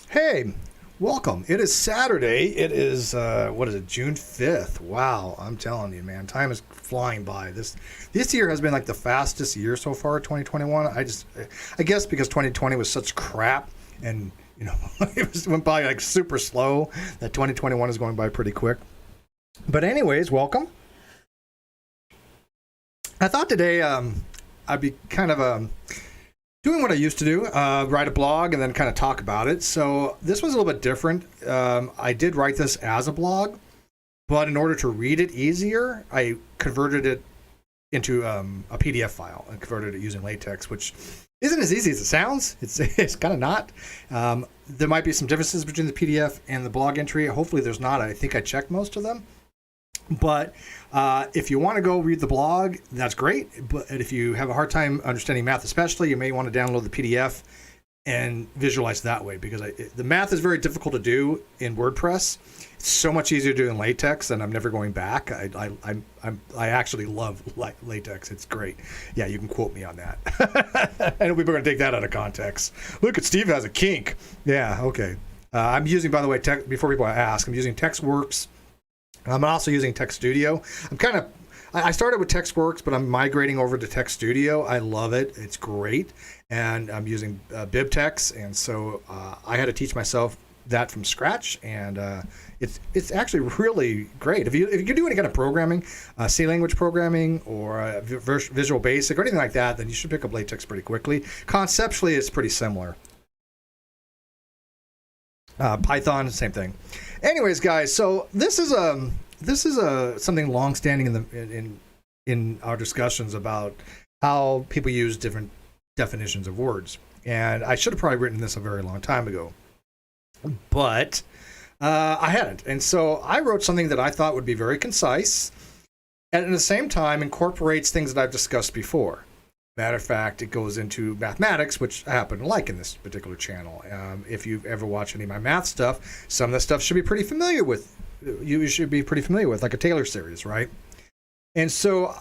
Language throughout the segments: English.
Hey, welcome. It is Saturday. It is what is it, June 5th. Wow, I'm telling you, man, time is flying by. This year has been like the fastest year so far, 2021. I guess because 2020 was such crap and went by like super slow, that 2021 is going by pretty quick. But anyways, welcome. I thought today I'd be kind of doing what I used to do, write a blog and then kind of talk about it. So this was a little bit different. I did write this as a blog, but in order to read it easier, I converted it into a PDF file and converted it using latex, which isn't as easy as it sounds. It's kind of not. There might be some differences between the PDF and the blog entry. Hopefully there's not. I think I checked most of them. But if you want to go read the blog, that's great. But if you have a hard time understanding math especially, you may want to download the PDF and visualize that way, because the math is very difficult to do in WordPress. It's so much easier to do in latex, and I'm never going back. I actually love latex. It's great. Yeah, you can quote me on that. I know people are going to take that out of context. Look at Steve has a kink. Yeah, okay. I'm using, by the way, before people ask, I'm using TextWorks. I'm also using Text Studio. I started with TextWorks, but I'm migrating over to Text Studio. I love it. It's great. And I'm using BibTeX. And so I had to teach myself that from scratch. And it's actually really great. If you do any kind of programming, C language programming or Visual Basic or anything like that, then you should pick up LaTeX pretty quickly. Conceptually, it's pretty similar. Python, same thing. Anyways, guys, so this is something long-standing in our discussions about how people use different definitions of words. And I should have probably written this a very long time ago, but I hadn't. And so I wrote something that I thought would be very concise, and at the same time incorporates things that I've discussed before. Matter of fact, it goes into mathematics, which I happen to like in this particular channel. If you've ever watched any of my math stuff, some of the stuff should be pretty familiar with. You should be pretty familiar with, like a Taylor series, right? And so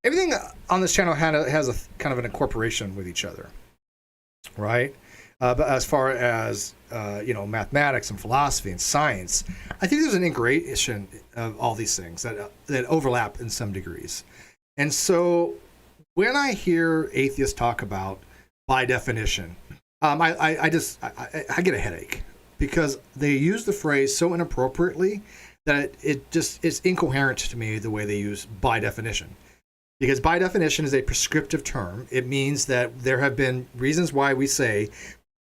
everything on this channel has a kind of an incorporation with each other, right? But as far as mathematics and philosophy and science, I think there's an integration of all these things that overlap in some degrees. And so when I hear atheists talk about by definition, I get a headache, because they use the phrase so inappropriately that it's incoherent to me the way they use by definition. Because by definition is a prescriptive term. It means that there have been reasons why we say,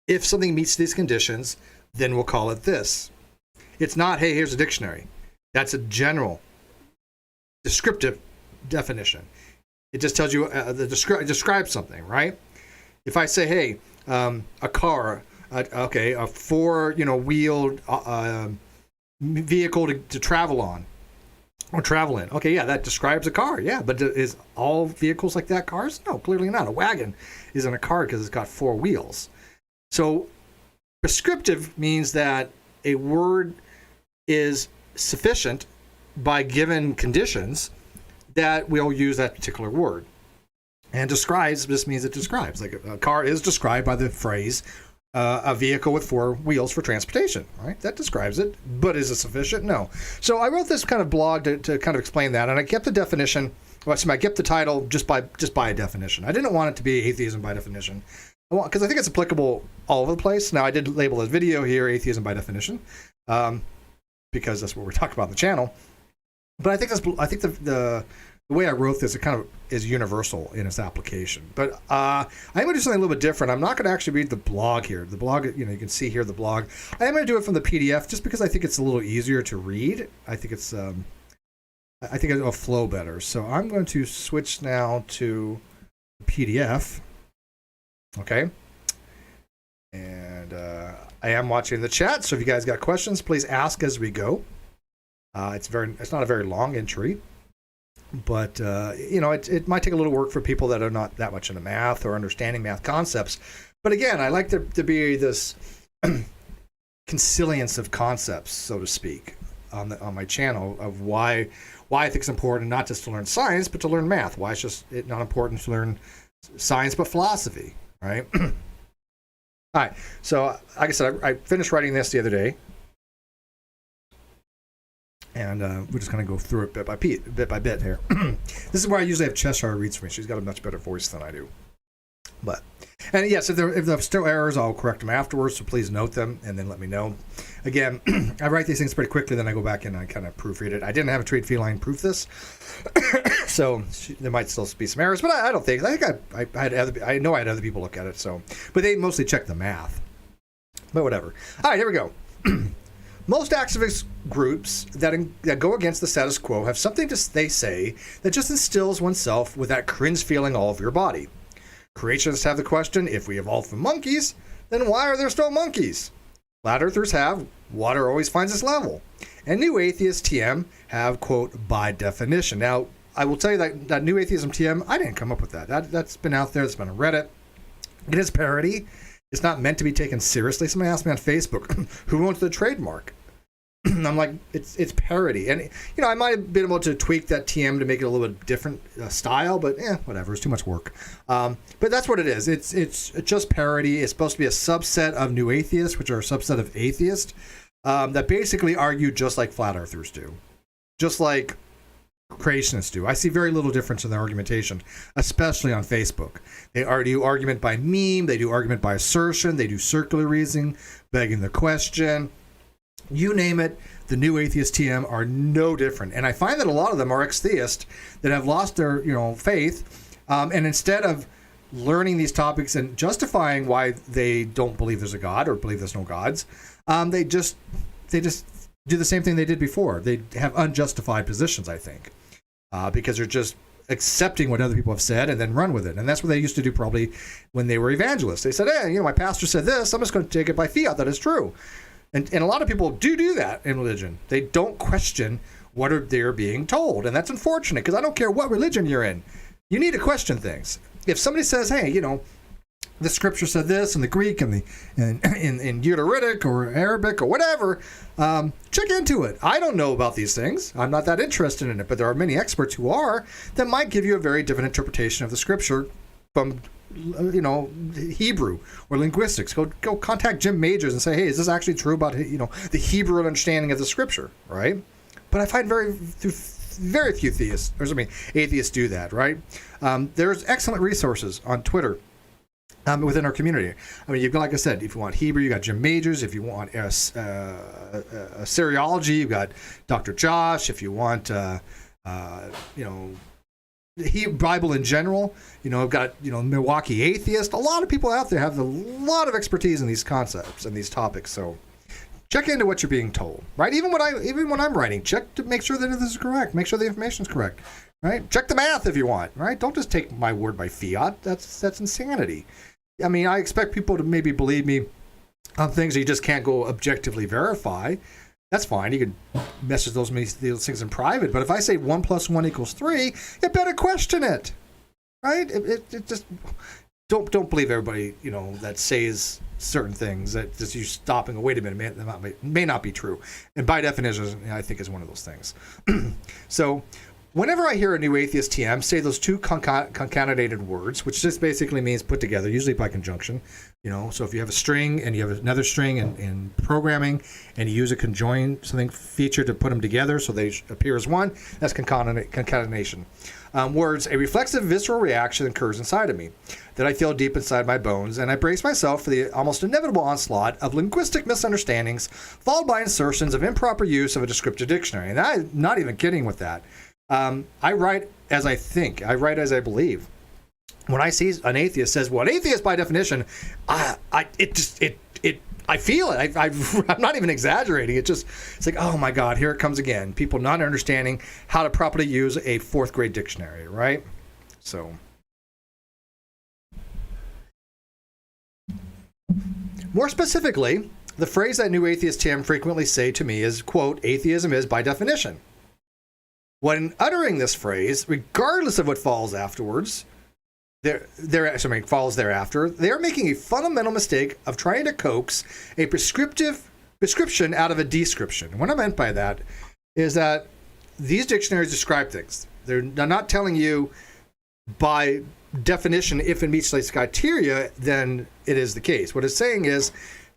if something meets these conditions, then we'll call it this. It's not, hey, here's a dictionary. That's a general descriptive definition. It just tells you it describes something, right? If I say, hey, a car, a four-wheeled vehicle to travel on or travel in. Okay, yeah, that describes a car. Yeah, but is all vehicles like that cars? No, clearly not. A wagon isn't a car because it's got four wheels. So prescriptive means that a word is sufficient by given conditions that we'll use that particular word. And describes just means it describes. Like a car is described by the phrase, a vehicle with four wheels for transportation, right? That describes it, but is it sufficient? No. So I wrote this kind of blog to kind of explain that, and I kept the definition, I kept the title just by a definition. I didn't want it to be atheism by definition, because I think it's applicable all over the place. Now, I did label this video here atheism by definition, because that's what we're talking about on the channel. But I think the way I wrote this, it kind of is universal in its application. But I'm going to do something a little bit different. I'm not going to actually read the blog here. The blog, you can see here the blog. I am going to do it from the PDF just because I think it's a little easier to read. I think it'll flow better. So I'm going to switch now to PDF. Okay. And I am watching the chat, so if you guys got questions, please ask as we go. It's not a very long entry, but it might take a little work for people that are not that much into math or understanding math concepts. But again, I like to be this consilience of concepts, so to speak, on my channel of why I think it's important not just to learn science, but to learn math. Why it's just not important to learn science but philosophy, right? All right. So, like I said, I finished writing this the other day. And we're just going to go through it bit by bit here. This is where I usually have Cheshire reads for me. She's got a much better voice than I do. And yes, if there's still errors, I'll correct them afterwards, so please note them and then let me know. Again, I write these things pretty quickly, then I go back and I kind of proofread it. I didn't have a trade feline proof this, so there might still be some errors, but I don't think. I think I know I had other people look at it, so. But they mostly check the math. But whatever. All right, here we go. Most activist groups that go against the status quo have something they say that just instills oneself with that cringe feeling all over your body. Creationists have the question, if we evolved from monkeys, then why are there still monkeys? Flat earthers have, water always finds its level. And new atheists, TM, have, quote, by definition. Now, I will tell you that new atheism TM, I didn't come up with that. That's been out there, it's been on Reddit. It is parody. It's not meant to be taken seriously. Somebody asked me on Facebook, who owns the trademark? I'm like, it's parody. And, I might have been able to tweak that TM to make it a little bit different style, but whatever. It's too much work. But that's what it is. It's just parody. It's supposed to be a subset of new atheists, which are a subset of atheists, that basically argue just like flat earthers do. Just like creationists do. I see very little difference in their argumentation, especially on Facebook. They do argument by meme. They do argument by assertion. They do circular reasoning, begging the question. You name it, the new atheist TM are no different. And I find that a lot of them are ex-theists that have lost their, faith. And instead of learning these topics and justifying why they don't believe there's a God or believe there's no gods, they just do the same thing they did before. They have unjustified positions, I think, because they're just accepting what other people have said and then run with it. And that's what they used to do probably when they were evangelists. They said, hey, my pastor said this, I'm just going to take it by fiat that it's true. And a lot of people do that in religion. They don't question what they're being told. And that's unfortunate, because I don't care what religion you're in. You need to question things. If somebody says, hey, the scripture said this in the Greek and in rhetoric or Arabic or whatever, check into it. I don't know about these things. I'm not that interested in it. But there are many experts who are that might give you a very different interpretation of the scripture from Hebrew or linguistics. Go contact Jim Majors and say, hey, is this actually true about the Hebrew understanding of the scripture, right? But I find very few atheists do that, right? There's excellent resources on Twitter within our community. I mean, like I said, if you want Hebrew, you got Jim Majors. If you want Assyriology, you've got Dr. Josh. If you want the Bible in general, I've got, Milwaukee Atheist. A lot of people out there have a lot of expertise in these concepts and these topics. So check into what you're being told, right? Even when I'm writing, check to make sure that this is correct. Make sure the information is correct, right? Check the math if you want, right? Don't just take my word by fiat. That's insanity. I mean, I expect people to maybe believe me on things that you just can't go objectively verify. That's fine. You can message those things in private. But if I say 1 + 1 = 3, you better question it, right? It just don't believe everybody that says certain things that just you stopping. Wait a minute, may not be true. And by definition, I think is one of those things. So whenever I hear a new atheist TM say those two concatenated words, which just basically means put together, usually by conjunction, so if you have a string and you have another string in programming and you use a conjoin something feature to put them together so they appear as one, that's concatenation. Words, a reflexive visceral reaction occurs inside of me that I feel deep inside my bones, and I brace myself for the almost inevitable onslaught of linguistic misunderstandings followed by insertions of improper use of a descriptive dictionary. And I'm not even kidding with that. I write as I think. I write as I believe. When I see an atheist says, well, an atheist by definition, I feel it. I'm not even exaggerating. It's like, oh my God, here it comes again. People not understanding how to properly use a 4th grade dictionary, right? So, more specifically, the phrase that new atheist Tim frequently say to me is, quote, atheism is by definition. When uttering this phrase, regardless of what follows afterwards, follows thereafter, they are making a fundamental mistake of trying to coax a prescription out of a description. What I meant by that is that these dictionaries describe things. They're not telling you by definition, if it meets these criteria, then it is the case. What it's saying is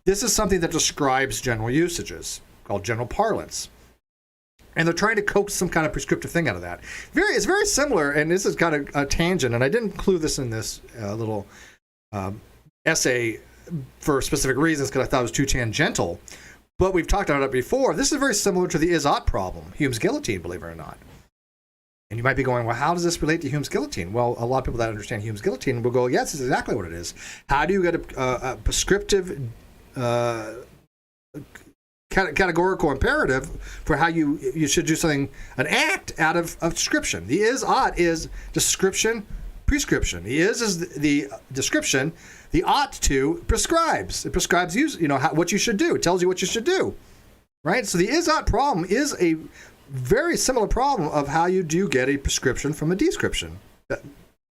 this is something that describes general usages, called general parlance. And they're trying to coax some kind of prescriptive thing out of that. It's very similar, and this is kind of a tangent, and I didn't include this in this little essay for specific reasons because I thought it was too tangential. But we've talked about it before. This is very similar to the is-ought problem, Hume's guillotine, believe it or not. And you might be going, well, how does this relate to Hume's guillotine? Well, a lot of people that understand Hume's guillotine will go, yes, this is exactly what it is. How do you get a prescriptive categorical imperative for how you should do something, an act out of description? The is-ought is description, prescription. The is the description. The ought to prescribes. It prescribes what you should do. It tells you what you should do, right? So the is-ought problem is a very similar problem of how you do get a prescription from a description.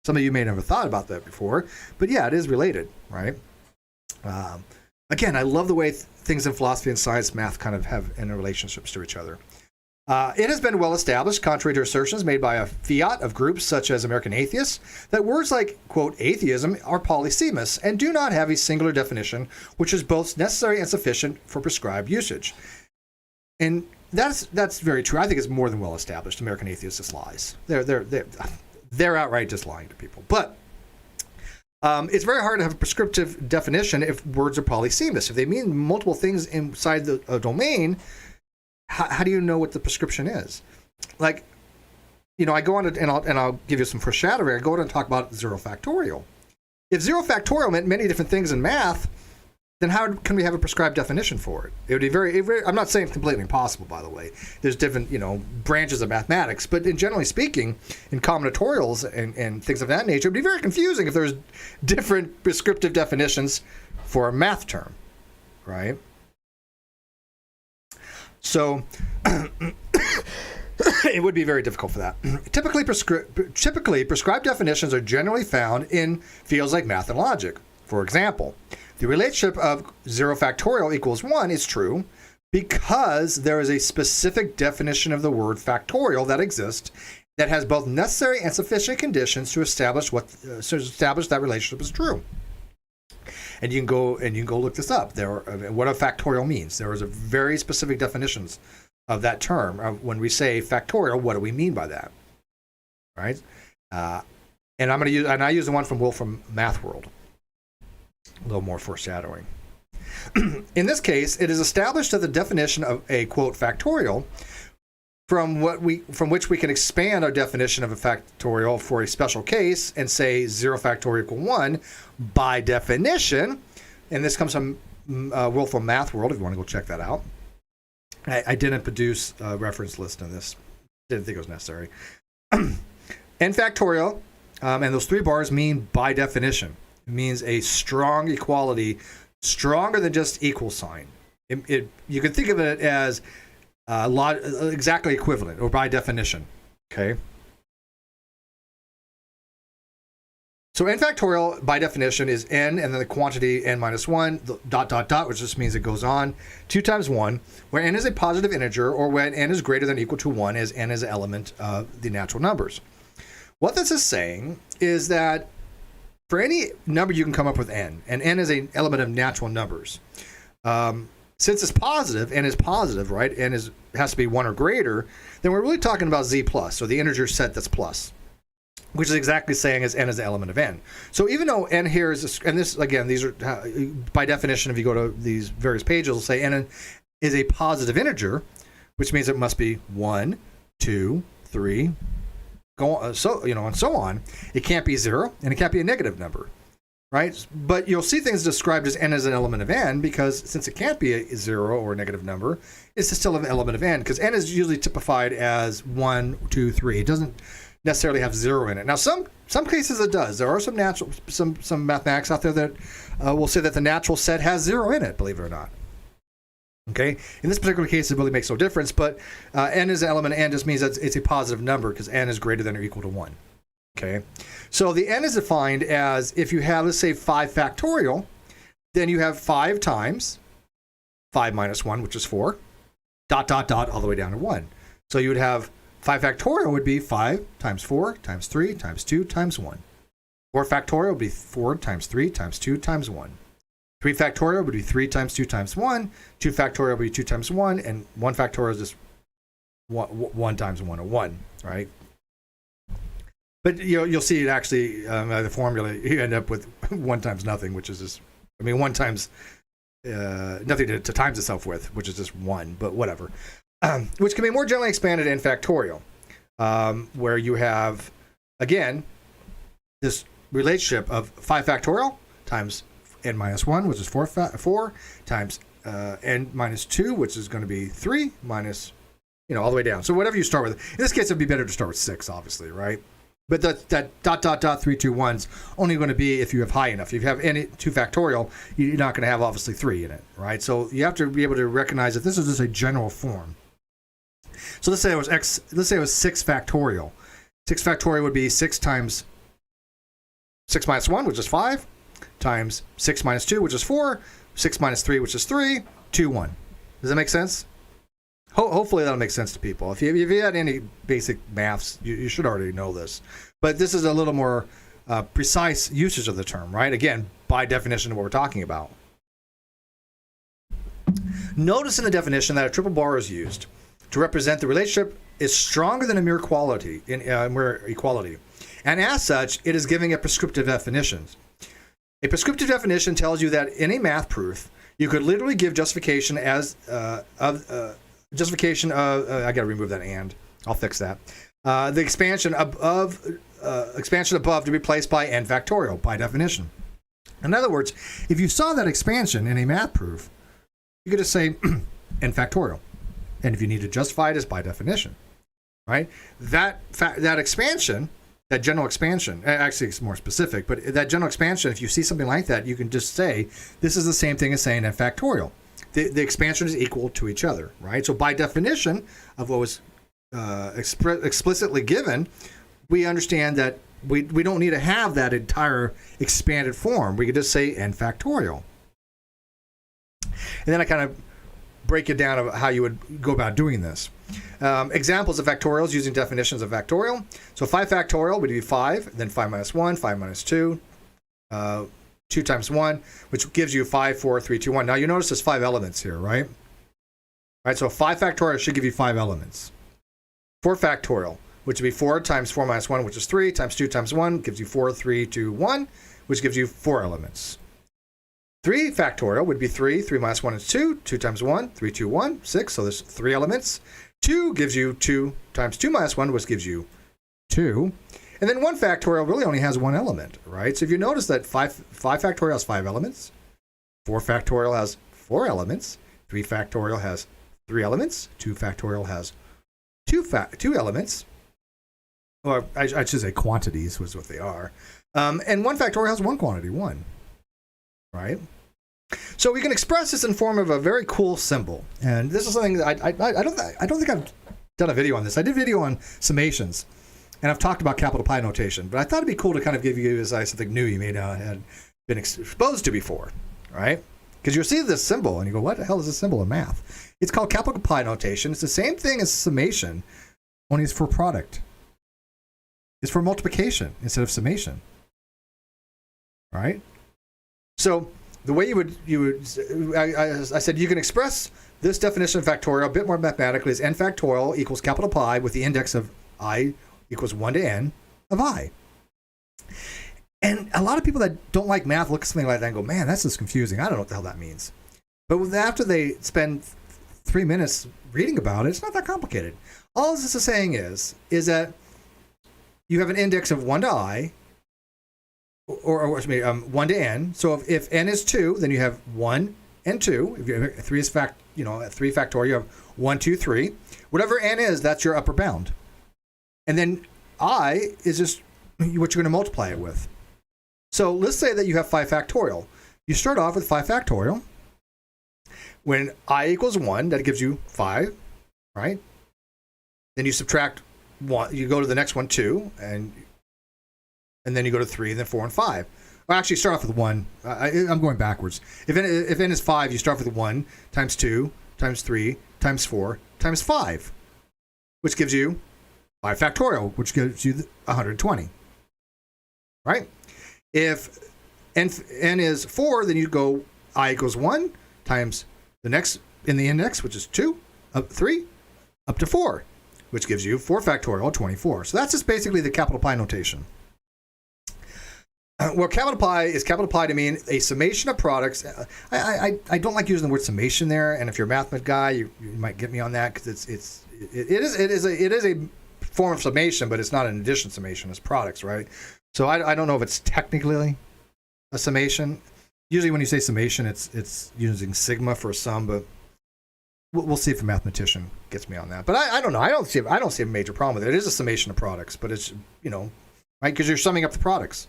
Some of you may never have thought about that before, but yeah, it is related, right? Again, I love the way things in philosophy and science, math kind of have interrelationships to each other. It has been well established, contrary to assertions made by a fiat of groups such as American atheists, that words like, quote, atheism are polysemous and do not have a singular definition, which is both necessary and sufficient for prescribed usage. And that's very true. I think it's more than well established. American atheists just lies. They're outright just lying to people. But it's very hard to have a prescriptive definition if words are polysemous. If they mean multiple things inside a domain, how do you know what the prescription is? Like, I go on and I'll give you some foreshadowing. I go on and talk about 0 factorial. If 0 factorial meant many different things in math, then how can we have a prescribed definition for it? It would be very I'm not saying it's completely impossible, by the way. There's different, branches of mathematics, but generally speaking, in combinatorials and things of that nature, it would be very confusing if there's different prescriptive definitions for a math term, right? So it would be very difficult for that. Typically, prescribed definitions are generally found in fields like math and logic. For example, the relationship of 0 factorial equals 1 is true because there is a specific definition of the word factorial that exists that has both necessary and sufficient conditions to establish that relationship is true. And you can go look this up. What a factorial means. There is a very specific definitions of that term. When we say factorial, what do we mean by that? Right? And I use the one from Will from Math World. A little more foreshadowing. In this case, it is established that the definition of a quote factorial from which we can expand our definition of a factorial for a special case and say 0 factorial equal 1 by definition, and this comes from Will from Math World, if you want to go check that out. I didn't produce a reference list on this. Didn't think it was necessary. N factorial, and those 3 bars mean by definition. It means a strong equality, stronger than just equal sign. You can think of it as exactly equivalent, or by definition, okay? So n factorial, by definition, is n, and then the quantity n minus 1, which just means it goes on, 2 times 1, where n is a positive integer, or when n is greater than or equal to 1, as n is an element of the natural numbers. What this is saying is that for any number you can come up with n, and n is an element of natural numbers. Since it's positive, n is positive, right? N has to be 1 or greater, then we're really talking about z plus, so the integer set that's plus, which is exactly saying as n is the element of n. So even though n here is, and this, again, these are, by definition, if you go to these various pages, it'll say n is a positive integer, which means it must be 1, 2, 3, go on, and so on. It can't be 0, and it can't be a negative number. Right? But you'll see things described as n as an element of n because since it can't be a 0 or a negative number, it's still an element of n because n is usually typified as 1, 2, 3. It doesn't necessarily have 0 in it. Now, some cases it does. There are some mathematics out there that will say that the natural set has 0 in it, believe it or not. Okay? In this particular case, it really makes no difference, but n is an element of n just means that it's a positive number because n is greater than or equal to 1. Okay, so the n is defined as if you have, let's say, 5 factorial, then you have 5 times 5 minus 1, which is 4, ... all the way down to 1. So you would have 5 factorial would be 5 times 4 times 3 times 2 times 1. 4 factorial would be 4 times 3 times 2 times 1. 3 factorial would be 3 times 2 times 1. 2 factorial would be 2 times 1. And 1 factorial is just 1 times 1, or 1, right? But you'll see it actually, the formula, you end up with 1 times nothing, which is just, 1 times nothing to times itself with, which is just 1, but whatever. Which can be more generally expanded in factorial, where you have, again, this relationship of 5 factorial times n minus 1, which is 4 times n minus 2, which is going to be 3 minus, all the way down. So whatever you start with. In this case, it would be better to start with 6, obviously, right? But that ... 3, 2, 1's only going to be if you have high enough. If you have any 2 factorial, you're not going to have, obviously, 3 in it, right? So you have to be able to recognize that this is just a general form. So let's say it was 6 factorial. 6 factorial would be 6 times 6 minus 1, which is 5, times 6 minus 2, which is 4, 6 minus 3, which is 3, 2, 1. Does that make sense? Hopefully that'll make sense to people. If you had any basic maths, you should already know this. But this is a little more precise usage of the term, right? Again, by definition of what we're talking about. Notice in the definition that a triple bar is used to represent the relationship is stronger than a mere equality. And as such, it is giving a prescriptive definition. A prescriptive definition tells you that in a math proof, you could literally give justification as justification of I got to remove that and. I'll fix that. The expansion above to be replaced by n factorial by definition. In other words, if you saw that expansion in a math proof, you could just say n factorial. And if you need to justify it, it's by definition, right? That expansion, that general expansion, actually it's more specific, but that general expansion, if you see something like that, you can just say, this is the same thing as saying n factorial. The expansion is equal to each other, right? So by definition of what was explicitly given, we understand that we don't need to have that entire expanded form. We could just say n factorial. And then I kind of break it down of how you would go about doing this. Examples of factorials using definitions of factorial. So 5 factorial would be 5, then 5 minus 1, 5 minus 2, 2 times 1, which gives you 5, 4, 3, 2, 1. Now you notice there's 5 elements here, right? Right, so 5 factorial should give you 5 elements. 4 factorial, which would be 4 times 4 minus 1, which is 3, times 2 times 1, gives you 4, 3, 2, 1, which gives you 4 elements. 3 factorial would be 3, 3 minus 1 is 2, 2 times 1, 3, 2, 1, 6, so there's 3 elements. 2 gives you 2 times 2 minus 1, which gives you 2. And then 1 factorial really only has 1 element, right? So if you notice that 5 factorial has 5 elements, 4 factorial has 4 elements, 3 factorial has 3 elements, 2 factorial has 2 elements, or I should say quantities was what they are, and 1 factorial has 1 quantity, 1, right? So we can express this in form of a very cool symbol, and this is something that I don't think I've done a video on this. I did a video on summations, and I've talked about capital pi notation, but I thought it'd be cool to kind of give you guys something new you may not have been exposed to before, right? Because you'll see this symbol, and you go, what the hell is this symbol in math? It's called capital pi notation. It's the same thing as summation, only it's for product. It's for multiplication instead of summation, right? So the way I said you can express this definition of factorial a bit more mathematically as n factorial equals capital pi with the index of I equals 1 to n of I. And a lot of people that don't like math look at something like that and go, man, that's just confusing. I don't know what the hell that means. But after they spend 3 minutes reading about it, it's not that complicated. All this is saying is that you have an index of 1 to I, or 1 to n. So if n is 2, then you have 1 and 2. If you have 3 is 3 factorial, you have 1, 2, 3. Whatever n is, that's your upper bound. And then I is just what you're going to multiply it with. So let's say that you have 5 factorial. You start off with 5 factorial. When I equals 1, that gives you 5, right? Then you subtract 1. You go to the next one, 2, and then you go to 3, and then 4 and 5. Well, actually, start off with 1. I'm going backwards. If n is 5, you start with 1 times 2 times 3 times 4 times 5, which gives you 5 factorial, which gives you 120. Right? If n is 4, then you go I equals 1 times the next in the index, which is 2, up 3, up to 4, which gives you 4 factorial, 24. So that's just basically the capital Pi notation. Well, capital Pi to mean a summation of products. I don't like using the word summation there, and if you're a math guy, you might get me on that, because it is a form of summation, but it's not an addition summation. It's products, right? So I don't know if it's technically a summation. Usually when you say summation, it's using sigma for a sum, but we'll see if a mathematician gets me on that. But I don't know. I don't see a major problem with it. It is a summation of products, but it's, right, because you're summing up the products.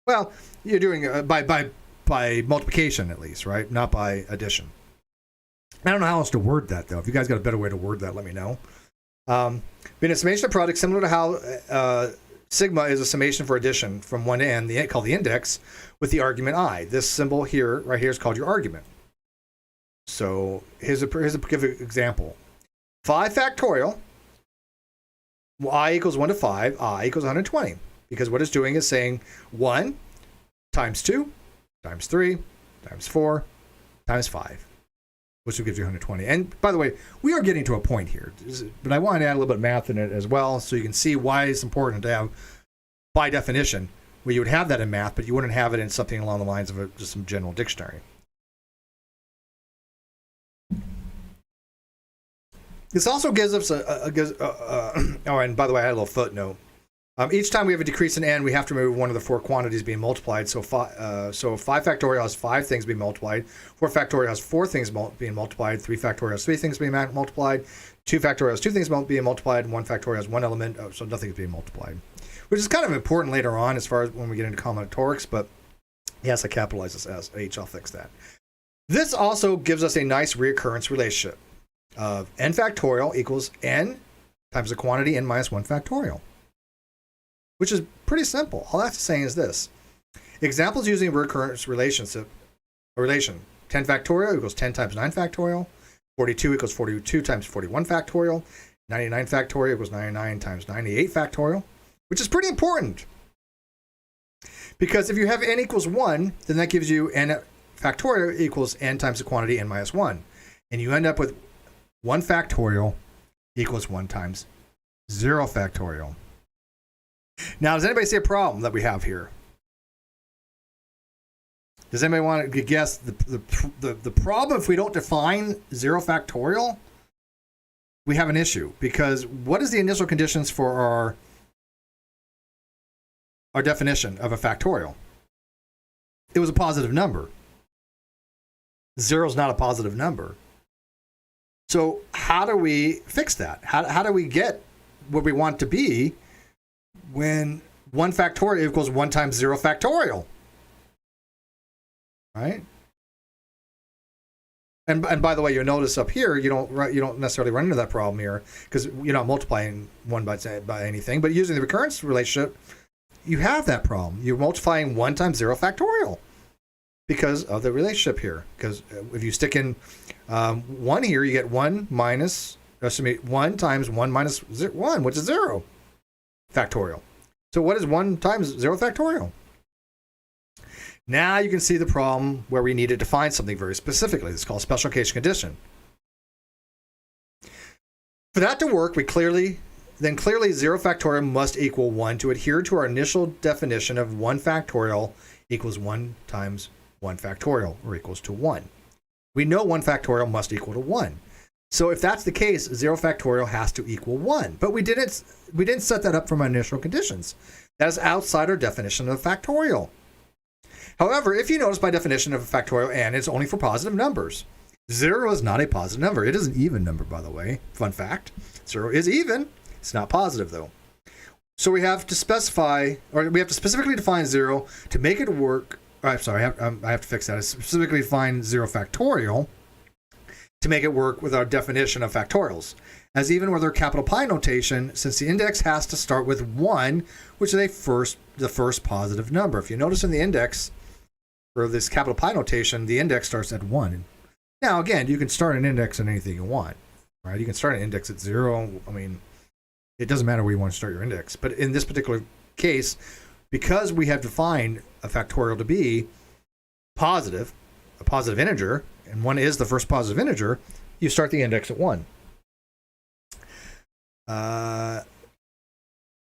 Well, you're doing by multiplication at least, right? Not by addition. I don't know how else to word that, though. If you guys got a better way to word that, let me know. Being a summation of products, similar to how sigma is a summation for addition from 1 to n, called the index, with the argument I. This symbol here, right here, is called your argument. So here's a example. 5 factorial, I equals 1 to 5, I equals 120. Because what it's doing is saying 1 times 2 times 3 times 4 times 5, which will give you 120. And by the way, we are getting to a point here, but I want to add a little bit of math in it as well, so you can see why it's important to have, by definition, where you would have that in math, but you wouldn't have it in something along the lines of just some general dictionary. This also gives us oh, and by the way, I had a little footnote. Each time we have a decrease in n, we have to remove one of the 4 quantities being multiplied. So 5 factorial has 5 things being multiplied. 4 factorial has 4 things being multiplied. 3 factorial has 3 things being multiplied. 2 factorial has 2 things being multiplied. And 1 factorial has 1 element, so nothing is being multiplied. Which is kind of important later on as far as when we get into combinatorics, but yes, I capitalize this as H. I'll fix that. This also gives us a nice reoccurrence relationship of n factorial equals n times the quantity n minus 1 factorial, which is pretty simple. All that's saying is this. Examples using a recurrence relation. 10 factorial equals 10 times 9 factorial. 42 equals 42 times 41 factorial. 99 factorial equals 99 times 98 factorial, which is pretty important. Because if you have n equals 1, then that gives you n factorial equals n times the quantity n minus 1. And you end up with 1 factorial equals 1 times 0 factorial. Now, does anybody see a problem that we have here? Does anybody want to guess the problem if we don't define 0 factorial? We have an issue, because what is the initial conditions for our definition of a factorial? It was a positive number. 0 is not a positive number. So how do we fix that? How do we get what we want to be when 1 factorial equals 1 times 0 factorial? Right? And by the way, you'll notice up here, you don't necessarily run into that problem here, because you're not multiplying 1 by anything, but using the recurrence relationship, you have that problem. You're multiplying 1 times 0 factorial because of the relationship here. Because if you stick in 1 here, you get 1 times 1 minus 1, which is 0 factorial. So what is 1 times 0 factorial? Now you can see the problem where we need to define something very specifically. It's called special case condition. For that to work, clearly 0 factorial must equal 1 to adhere to our initial definition of 1 factorial equals 1 times 1 factorial, or equals to 1. We know 1 factorial must equal to 1. So if that's the case, 0 factorial has to equal 1. But we didn't set that up from our initial conditions. That is outside our definition of factorial. However, if you notice by definition of a factorial n, it's only for positive numbers. 0 is not a positive number. It is an even number, by the way. Fun fact. 0 is even. It's not positive, though. So we have to specifically define 0 to make it work. I'm sorry, I have to fix that. I specifically define 0 factorial to make it work with our definition of factorials. As even with our capital Pi notation, since the index has to start with 1, which is the first positive number. If you notice in the index, for this capital Pi notation, the index starts at 1. Now, again, you can start an index at anything you want, right? You can start an index at 0. I mean, it doesn't matter where you want to start your index. But in this particular case, because we have defined a factorial to be positive, a positive integer, and 1 is the first positive integer, you start the index at 1.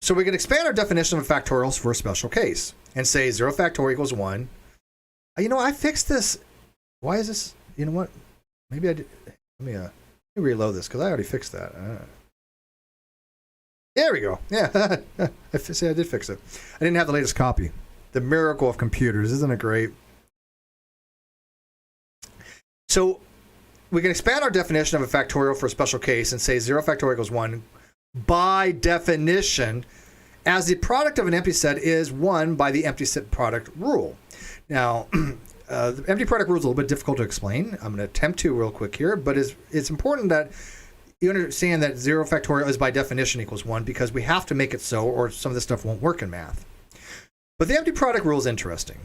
So we can expand our definition of factorials for a special case and say 0 factorial equals 1. I fixed this. Why is this? You know what? Maybe I did. Let me reload this because I already fixed that. There we go. Yeah, I did fix it. I didn't have the latest copy. The miracle of computers. Isn't it great? So we can expand our definition of a factorial for a special case and say 0 factorial equals 1 by definition, as the product of an empty set is 1 by the empty set product rule. Now, the empty product rule is a little bit difficult to explain. I'm going to attempt to real quick here, but it's important that you understand that 0 factorial is by definition equals 1 because we have to make it so, or some of this stuff won't work in math. But the empty product rule is interesting,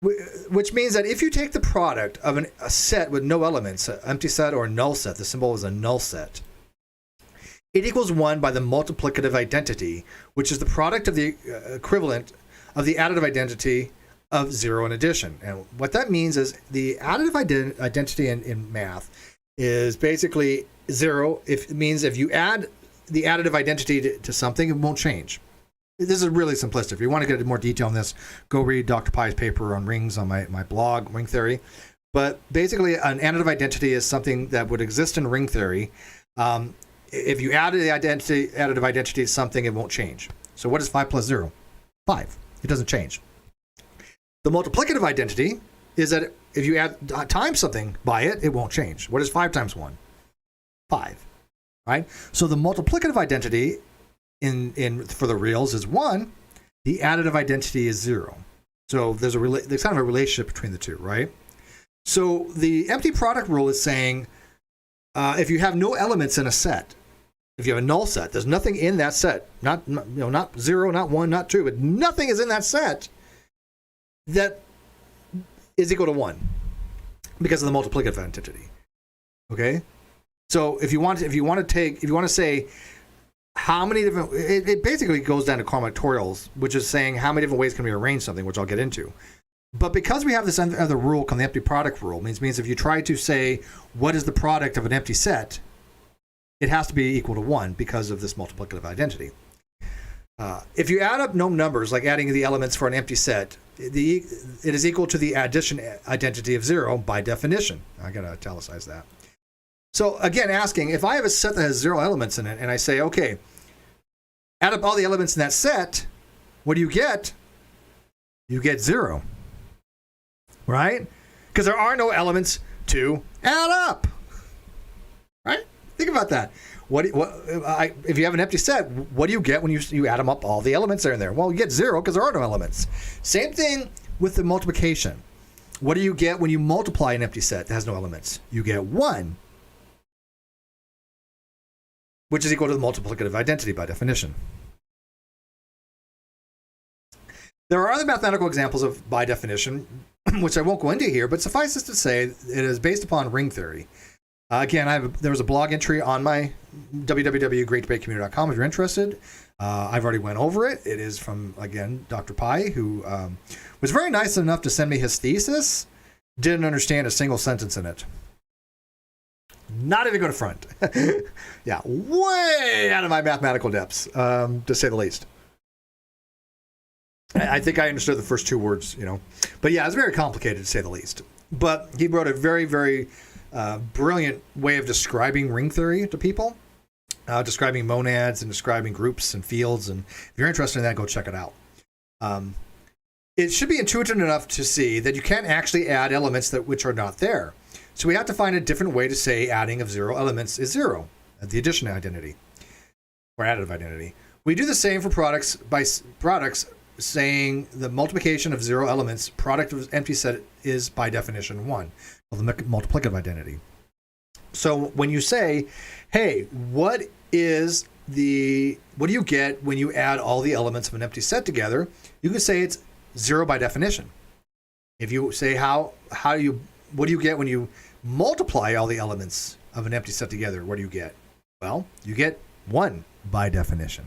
which means that if you take the product of a set with no elements, an empty set or a null set, the symbol is a null set, it equals 1 by the multiplicative identity, which is the product of the equivalent of the additive identity of 0 and addition. And what that means is the additive identity in math is basically 0. It means if you add the additive identity to something, it won't change. This is really simplistic. If you want to get more detail on this, go read Dr. Pai's paper on rings on my blog, Ring Theory. But basically, an additive identity is something that would exist in ring theory. If you add the additive identity to something, it won't change. So what is 5 plus 0? 5. It doesn't change. The multiplicative identity is that if you add times something by it, it won't change. What is 5 times 1? 5. Right? So the multiplicative identity for the reals is 1. The additive identity is 0. So there's kind of a relationship between the two, right? So the empty product rule is saying if you have no elements in a set, if you have a null set, there's nothing in that set, not 0, not 1, not 2, but nothing is in that set that is equal to 1 because of the multiplicative identity. Okay? So if you want to say how many different, it basically goes down to combinatorials, which is saying how many different ways can we arrange something, which I'll get into. But because we have this other rule called the empty product rule, means if you try to say what is the product of an empty set, it has to be equal to 1 because of this multiplicative identity. If you add up no numbers, like adding the elements for an empty set, it is equal to the addition identity of 0 by definition. I got to italicize that. So again, asking, if I have a set that has 0 elements in it, and I say, okay, add up all the elements in that set, what do you get? You get 0. Right? Because there are no elements to add up. Right? Think about that. If you have an empty set, what do you get when you add them up? All the elements are in there. Well, you get 0 because there are no elements. Same thing with the multiplication. What do you get when you multiply an empty set that has no elements? You get 1, which is equal to the multiplicative identity by definition. There are other mathematical examples of by definition, which I won't go into here, but suffice it to say, it is based upon ring theory. Again, there was a blog entry on my www.greatdebatecommunity.com if you're interested. I've already went over it. It is from, again, Dr. Pai, who was very nice enough to send me his thesis. Didn't understand a single sentence in it. Not even going to front. Yeah, way out of my mathematical depths, to say the least. I think I understood the first 2 words, But yeah, it's very complicated to say the least. But he wrote a very, very brilliant way of describing ring theory to people, describing monads and describing groups and fields. And if you're interested in that, go check it out. It should be intuitive enough to see that you can't actually add elements which are not there. So we have to find a different way to say adding of 0 elements is 0, the addition identity, or additive identity. We do the same for products by products, saying the multiplication of 0 elements, product of empty set, is by definition 1, called the multiplicative identity. So when you say, hey, what do you get when you add all the elements of an empty set together? You can say it's 0 by definition. If you say what do you get when you multiply all the elements of an empty set together? What do you get? Well, you get 1 by definition.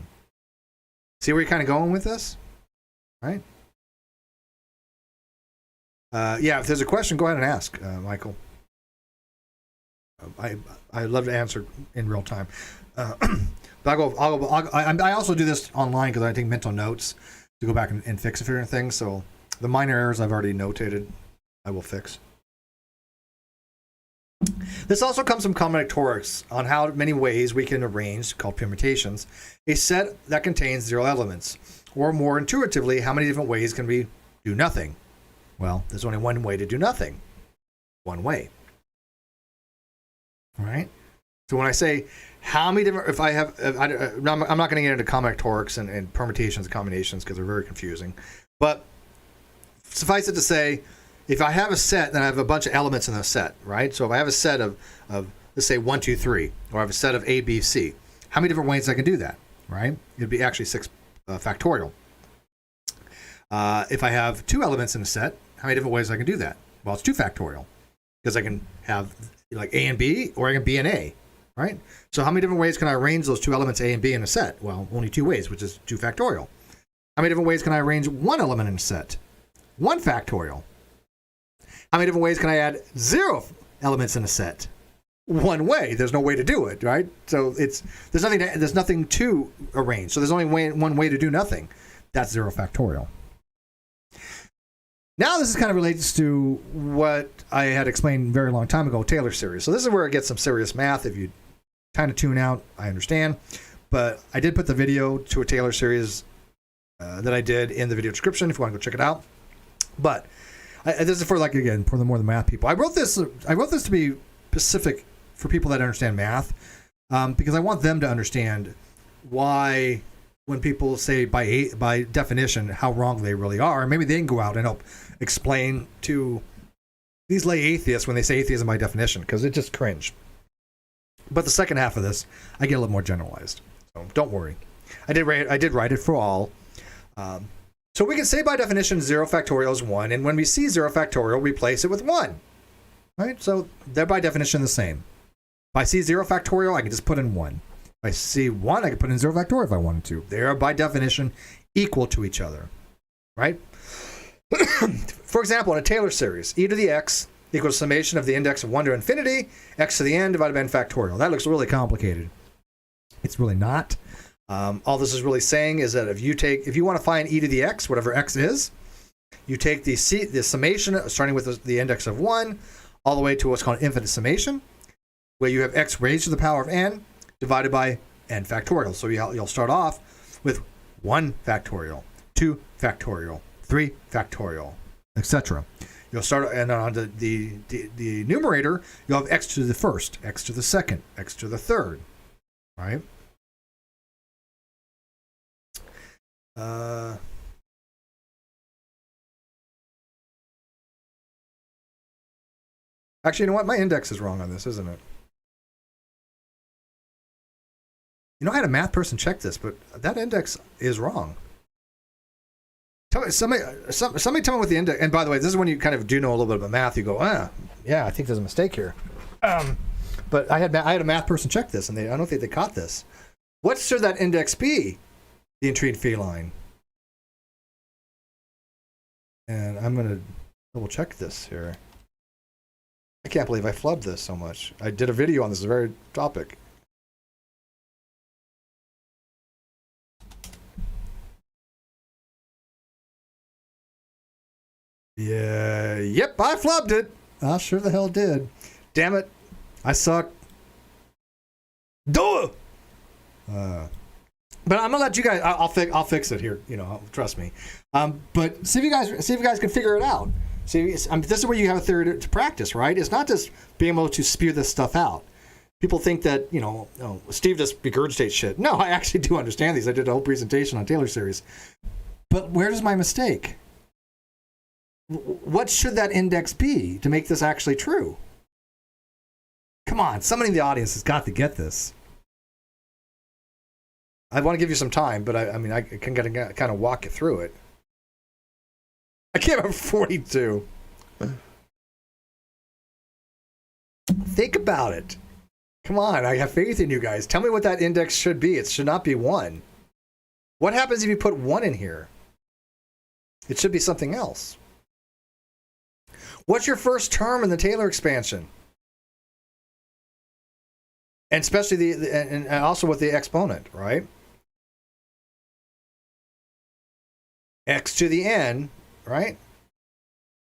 See where you're kind of going with this? right? Yeah, if there's a question, go ahead and ask, Michael. I love to answer in real time. But I also do this online because I take mental notes to go back and fix a few things. So the minor errors I've already notated, I will fix. This also comes from combinatorics on how many ways we can arrange, called permutations, a set that contains 0 elements. Or more intuitively, how many different ways can we do nothing? Well, there's only one way to do nothing. One way. All right? So when I say how many different, if I have, I'm not going to get into combinatorics and permutations and combinations because they're very confusing. But suffice it to say, if I have a set, then I have a bunch of elements in the set, right? So if I have a set of let's say 1, 2, 3, or I have a set of A, B, C, how many different ways I can do that, right? It'd be actually 6 factorial. If I have 2 elements in a set, how many different ways I can do that? Well, it's 2 factorial because I can have like A and B, or I can B and A, right? So how many different ways can I arrange those 2 elements A and B in a set? Well, only 2 ways, which is 2 factorial. How many different ways can I arrange 1 element in a set? 1 factorial. How many different ways can I add 0 elements in a set? 1 way. There's no way to do it, right? So there's nothing to arrange. So there's only one way to do nothing. That's 0 factorial. Now this is kind of relates to what I had explained a very long time ago, Taylor series. So this is where it gets some serious math. If you kind of tune out, I understand. But I did put the video to a Taylor series that I did in the video description if you want to go check it out. But this is for, like, again, for the more the math people. I wrote this to be specific for people that understand math, because I want them to understand why, when people say by definition how wrong they really are, maybe they can go out and help explain to these lay atheists when they say atheism by definition, because it's just cringe. But the second half of this, I get a little more generalized. So don't worry. I did write it for all. So we can say by definition 0 factorial is 1, and when we see 0 factorial, replace it with 1. Right? So they're by definition the same. If I see 0 factorial, I can just put in 1. If I see 1, I can put in 0 factorial if I wanted to. They are by definition equal to each other. Right? For example, in a Taylor series, e to the x equals summation of the index of 1 to infinity, x to the n divided by n factorial. That looks really complicated. It's really not. All this is really saying is that if you want to find e to the x, whatever x is, you take the summation starting with the index of 1 all the way to what's called infinite summation, where you have x raised to the power of n divided by n factorial. So you'll start off with 1 factorial, 2 factorial, 3 factorial, etc. You'll start, and on the numerator, you'll have x to the first, x to the second, x to the third, right? Actually, you know what? My index is wrong on this, isn't it? You know, I had a math person check this, but that index is wrong. Somebody tell me what the index. And by the way, this is when you kind of do know a little bit about math. You go, yeah, I think there's a mistake here. But I had a math person check this, and I don't think they caught this. What should that index be? The intrigued feline. And I'm going to double check this here. I can't believe I flubbed this so much. I did a video on this very topic. Yeah, yep, I flubbed it. I sure the hell did. Damn it. I suck. Duh! But I'm gonna let you guys. I'll fix it here. You know, trust me. But see if you guys can figure it out. See, this is where you have a theory to practice, right? It's not just being able to spew this stuff out. People think that Steve just regurgitates shit. No, I actually do understand these. I did a whole presentation on Taylor series. But where does my mistake? What should that index be to make this actually true? Come on, somebody in the audience has got to get this. I want to give you some time, but I can kind of walk you through it. I can't remember 42. Think about it. Come on, I have faith in you guys. Tell me what that index should be. It should not be 1. What happens if you put 1 in here? It should be something else. What's your first term in the Taylor expansion? And especially and also with the exponent, right? X to the n, right?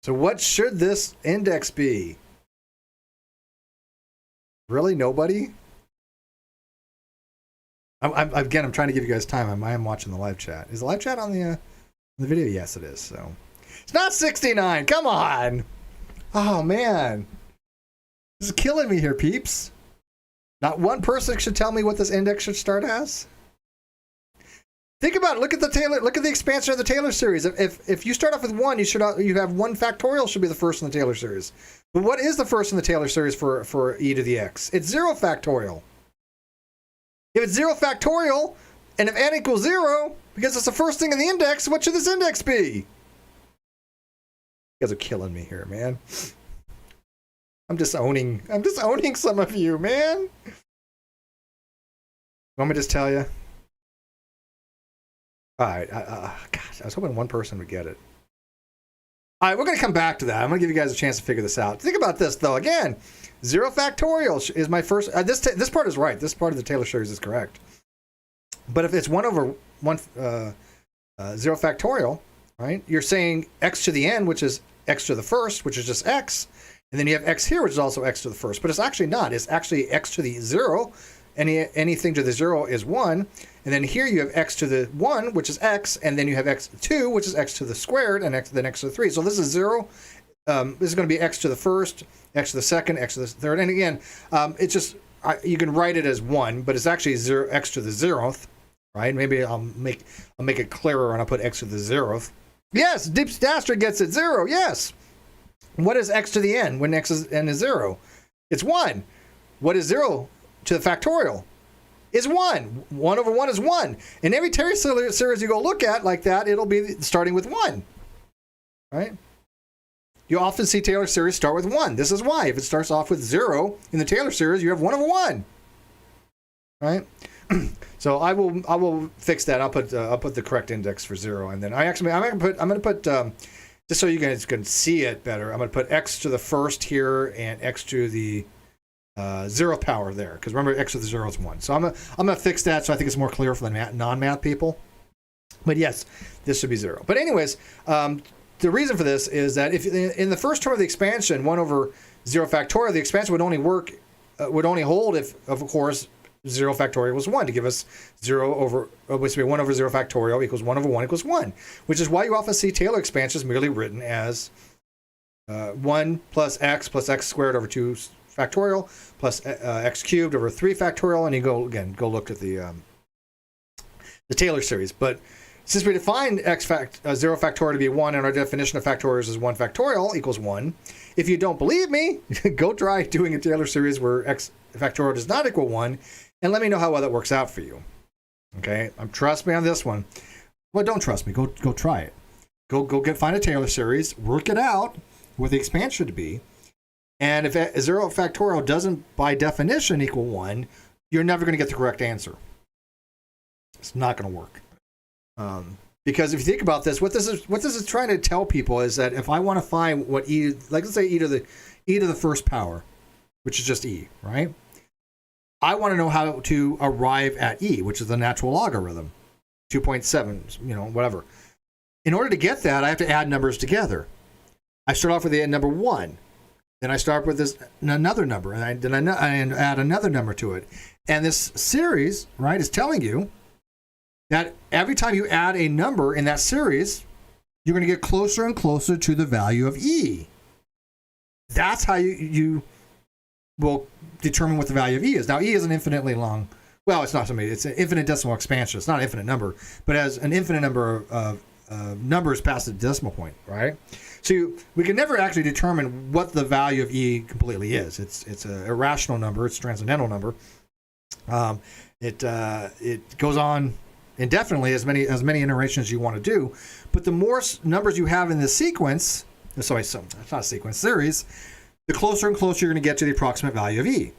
So what should this index be? Really, nobody? I'm trying to give you guys time. I am watching the live chat. Is the live chat on the video? Yes, it is. So it's not 69. Come on. Oh man, this is killing me here, peeps. Not one person should tell me what this index should start as. Think about it. Look at the expansion of the Taylor series. If you start off with 1, you have 1 factorial should be the first in the Taylor series. But what is the first in the Taylor series for e to the x? It's 0 factorial. If it's 0 factorial, and if n equals 0, because it's the first thing in the index, what should this index be? You guys are killing me here, man. I'm just owning some of you, man. Want me to just tell you? All right. Gosh, I was hoping one person would get it. All right, we're going to come back to that. I'm going to give you guys a chance to figure this out. Think about this, though. Again, 0 factorial is my first. This part is right. This part of the Taylor series is correct. But if it's 1 over 0 factorial, right? You're saying x to the n, which is x to the first, which is just x. And then you have x here, which is also x to the first. But it's actually not. It's actually x to the 0. Anything to the 0 is 1. And then here you have x to the 1, which is x. And then you have x to 2, which is x to the squared, and then x to the 3. So this is 0. This is going to be x to the first, x to the second, x to the third. And again, it's just, you can write it as 1, but it's actually 0, x to the 0th, right? Maybe I'll make it clearer and I'll put x to the 0th. Yes, Deep Staster gets it 0, yes. What is x to the n when n is 0? It's 1. What is 0 to the factorial? Is 1. 1 over 1 is 1. In every Taylor series you go look at like that, it'll be starting with 1. Right? You often see Taylor series start with 1. This is why. If it starts off with 0 in the Taylor series, you have 1 over 1. Right? So I will fix that. I'll put the correct index for 0, and then I'm going to put just so you guys can see it better. I'm going to put x to the first here and x to the 0th power there, because remember x to the 0 is 1. So I'm gonna fix that so I think it's more clear for the non-math people. But yes, this should be 0. But anyways, the reason for this is that if in the first term of the expansion, 1 over 0 factorial, the expansion would only hold if, of course, 0 factorial was 1 to give us 1 over 0 factorial equals 1 over 1 equals 1, which is why you often see Taylor expansions merely written as 1 plus x squared over 2 factorial plus x cubed over 3 factorial, and you go look at the Taylor series. But since we defined 0 factorial to be 1, and our definition of factorials is 1 factorial equals 1, if you don't believe me, go try doing a Taylor series where x factorial does not equal 1, and let me know how well that works out for you. Okay, trust me on this one. Well, don't trust me. Go try it. Find a Taylor series, work it out what the expansion should be. And if 0 factorial doesn't, by definition, equal 1, you're never going to get the correct answer. It's not going to work. Because if you think about this, what this is trying to tell people is that if I want to find what let's say e to the first power, which is just e, right? I want to know how to arrive at e, which is the natural logarithm, 2.7, whatever. In order to get that, I have to add numbers together. I start off with the number 1. Then I start with another number, and I add another number to it. And this series, right, is telling you that every time you add a number in that series, you're going to get closer and closer to the value of e. That's how you will determine what the value of e is. Now, e is an infinitely long, well, it's not something, it's an infinite decimal expansion. It's not an infinite number, but as an infinite number of numbers past the decimal point, right? So we can never actually determine what the value of e completely is. It's an irrational number. It's a transcendental number. It goes on indefinitely, as many iterations as you want to do. But the more numbers you have in the sequence, it's not a sequence, series, the closer and closer you're going to get to the approximate value of e.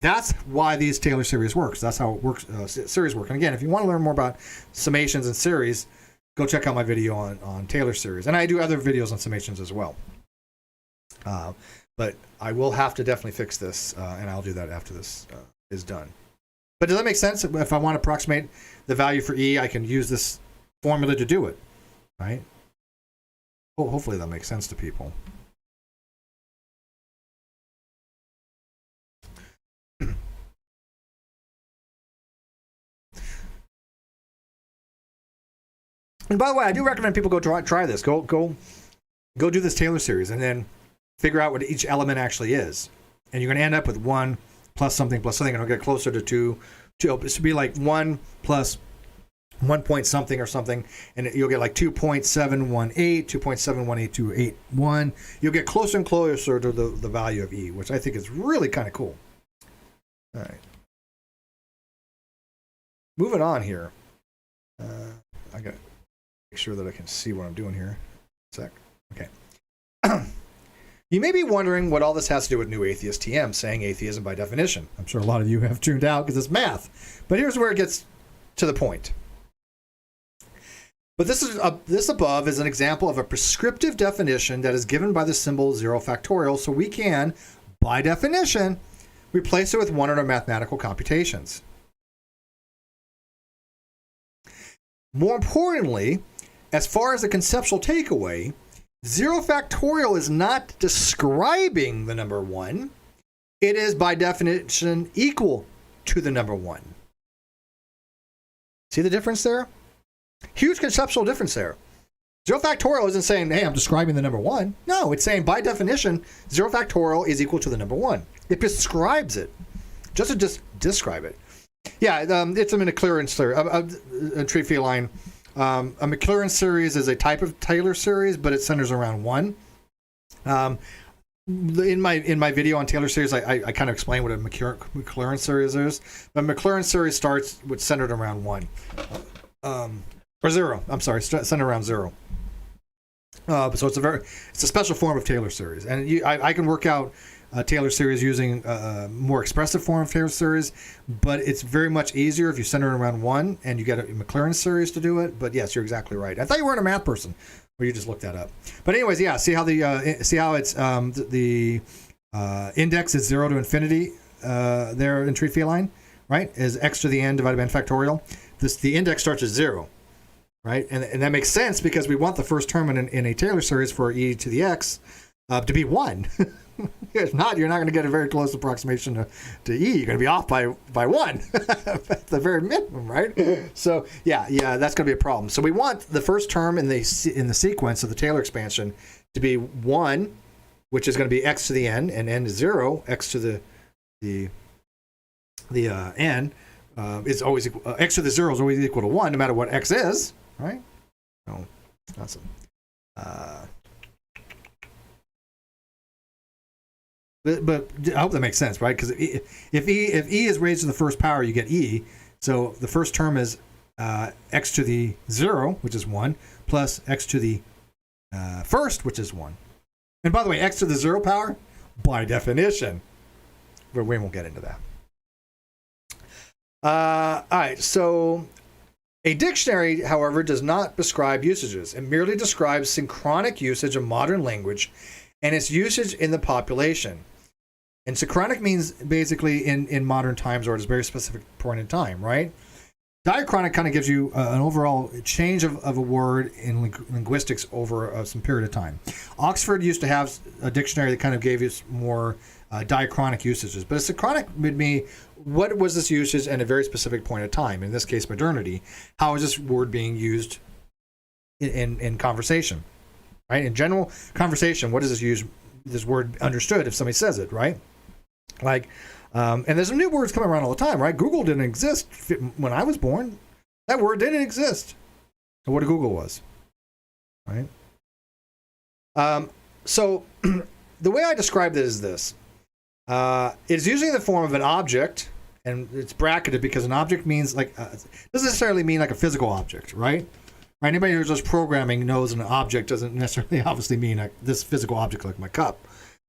That's why these Taylor series works. That's how it works. Series work. And again, if you want to learn more about summations and series, go check out my video on Taylor series. And I do other videos on summations as well. But I will have to definitely fix this, and I'll do that after this is done. But does that make sense? If I want to approximate the value for E, I can use this formula to do it, right? Oh, hopefully that makes sense to people. And by the way, I do recommend people go try this. Go do this Taylor series and then figure out what each element actually is. And you're going to end up with 1 plus something, and it'll get closer to 2. It should be like 1 plus 1 point something or something, and you'll get like 2.718, 2.7182881. You'll get closer and closer to the value of E, which I think is really kind of cool. All right. Moving on here. I got to make sure that I can see what I'm doing here. Sec. Okay. You may be wondering what all this has to do with New Atheist TM saying atheism by definition. I'm sure a lot of you have tuned out because it's math. But here's where it gets to the point. But this above is an example of a prescriptive definition that is given by the symbol 0 factorial, so we can, by definition, replace it with one of our mathematical computations. More importantly, as far as the conceptual takeaway, 0 factorial is not describing the number 1. It is, by definition, equal to the number 1. See the difference there? Huge conceptual difference there. 0 factorial isn't saying, hey, I'm describing the number 1. No, it's saying, by definition, 0 factorial is equal to the number 1. It prescribes it, just to describe it. Yeah, it's a Maclaurin series, a tree feline. A Maclaurin series is a type of Taylor series, but it centers around 1. In my video on Taylor series, I kind of explain what a Maclaurin series is. But Maclaurin series starts with centered around 1. Or 0. I'm sorry, centered around 0. So it's a special form of Taylor series, and I can work out Taylor series using a more expressive form of Taylor series, but it's very much easier if you center it around 1 and you get a Maclaurin series to do it. But yes, you're exactly right. I thought you weren't a math person, or you just looked that up. But anyways, yeah, see how it's the index is 0 to infinity there in tree feline, right? Is x to the n divided by n factorial. The index starts at 0. Right, and that makes sense because we want the first term in a Taylor series for e to the x to be 1. If not, you're not going to get a very close approximation to e. You're going to be off by 1 at the very minimum, right? So yeah, that's going to be a problem. So we want the first term in the sequence of the Taylor expansion to be 1, which is going to be x to the n, and n is 0. X to the n is always equal, x to the 0 is always equal to 1, no matter what x is. Right? Oh, awesome. But I hope that makes sense, right? Because if e is raised to the first power, you get e. So the first term is x to the 0, which is 1, plus x to the first, which is 1. And by the way, x to the 0 power, by definition, but we won't get into that. All right, so a dictionary, however, does not prescribe usages. It merely describes synchronic usage of modern language and its usage in the population. And synchronic means basically in modern times, or at a very specific point in time, right? Diachronic kind of gives you an overall change of a word in linguistics over some period of time. Oxford used to have a dictionary that kind of gave us more diachronic usages. But a synchronic would mean, what was this usage in a very specific point of time? In this case, modernity. How is this word being used in conversation? Right? In general conversation, what is this word understood if somebody says it, right? Like, and there's some new words coming around all the time, right? Google didn't exist when I was born. That word didn't exist. What a Google was, right? So the way I describe it is this. It's usually in the form of an object, and it's bracketed because an object means like doesn't necessarily mean like a physical object, right? Anybody who's just programming knows an object doesn't necessarily obviously mean like this physical object like my cup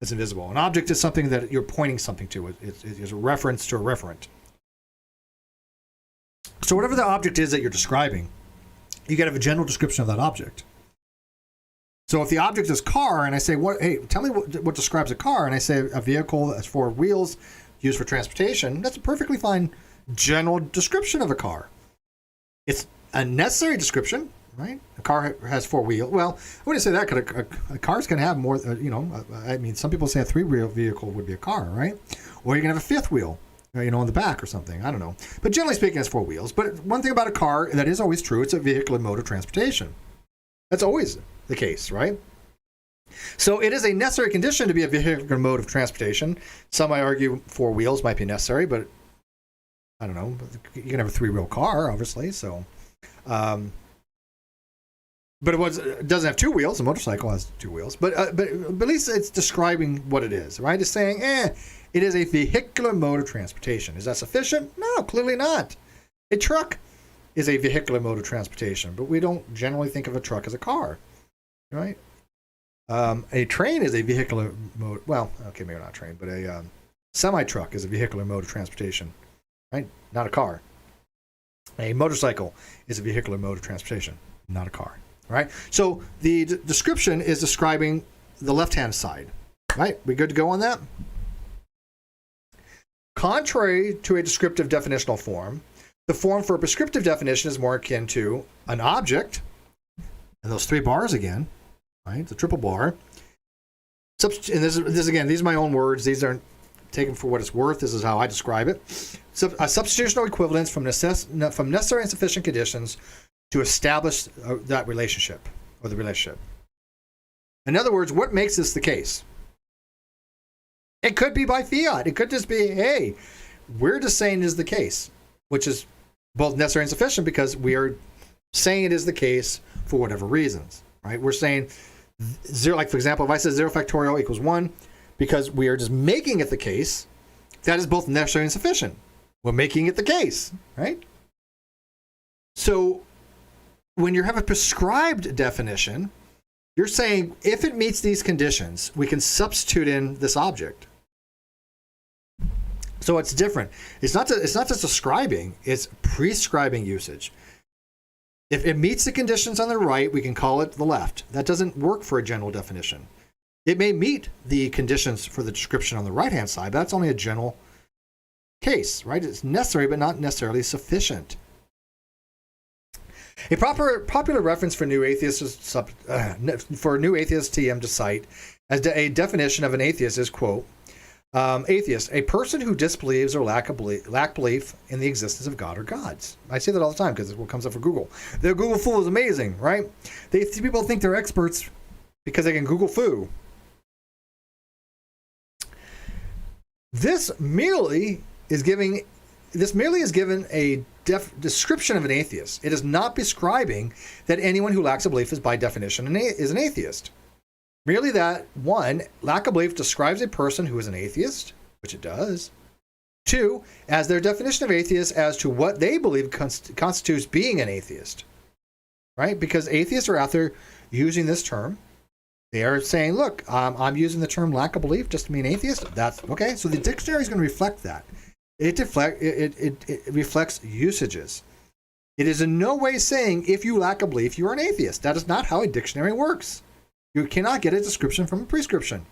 that's invisible. An object is something that you're pointing something to. It's a reference to a referent. So whatever the object is that you're describing, you got to have a general description of that object. So if the object is car, and I say, hey, tell me what describes a car, and I say a vehicle that has 4 wheels used for transportation, that's a perfectly fine general description of a car. It's a necessary description, right? A car has 4 wheels. Well, I wouldn't say that, because a car's going to have more, I mean, some people say a 3-wheel vehicle would be a car, right? Or you can have a 5th wheel, on the back or something. I don't know. But generally speaking, it's 4 wheels. But one thing about a car that is always true, it's a vehicular mode of transportation. That's always the case, right? So it is a necessary condition to be a vehicular mode of transportation. Some might argue 4 wheels might be necessary, but I don't know. You can have a 3-wheel car, obviously. So, but it doesn't have 2 wheels. A motorcycle has 2 wheels. But at least it's describing what it is, right? It's saying, it is a vehicular mode of transportation. Is that sufficient? No, clearly not. A truck is a vehicular mode of transportation, but we don't generally think of a truck as a car, right? A train is a vehicular mode. Well, okay, maybe not a train, but a semi-truck is a vehicular mode of transportation, right? Not a car. A motorcycle is a vehicular mode of transportation, not a car, right? So the description is describing the left-hand side, right? We good to go on that? Contrary to a descriptive definitional form, the form for a prescriptive definition is more akin to an object, and those 3 bars again, right? The triple bar. And this again, these are my own words. These aren't taken for what it's worth. This is how I describe it. So a substitutional equivalence from necessary and sufficient conditions to establish that relationship, or the relationship. In other words, what makes this the case? It could be by fiat. It could just be, hey, we're just saying it is the case, which is both necessary and sufficient because we are saying it is the case for whatever reasons, right? We're saying 0, like for example, if I said 0 factorial equals 1, because we are just making it the case, that is both necessary and sufficient. We're making it the case, right? So when you have a prescribed definition, you're saying if it meets these conditions, we can substitute in this object. So it's different. It's not just describing, it's prescribing usage. If it meets the conditions on the right, we can call it the left. That doesn't work for a general definition. It may meet the conditions for the description on the right-hand side, but that's only a general case, right? It's necessary, but not necessarily sufficient. A popular reference for new atheists TM to cite as a definition of an atheist is, quote, atheist, a person who disbelieves or lack belief in the existence of God or gods. I say that all the time because it's what comes up for Google. The Google foo is amazing, right? People think they're experts because they can Google foo. This merely is given a description of an atheist. It is not prescribing that anyone who lacks a belief is by definition is an atheist. Merely that, 1, lack of belief describes a person who is an atheist, which it does. 2, as their definition of atheist as to what they believe constitutes being an atheist. Right? Because atheists are out there using this term. They are saying, look, I'm using the term lack of belief just to mean atheist. That's okay. So the dictionary is going to reflect that. It reflects usages. It is in no way saying if you lack a belief, you are an atheist. That is not how a dictionary works. You cannot get a description from a prescription.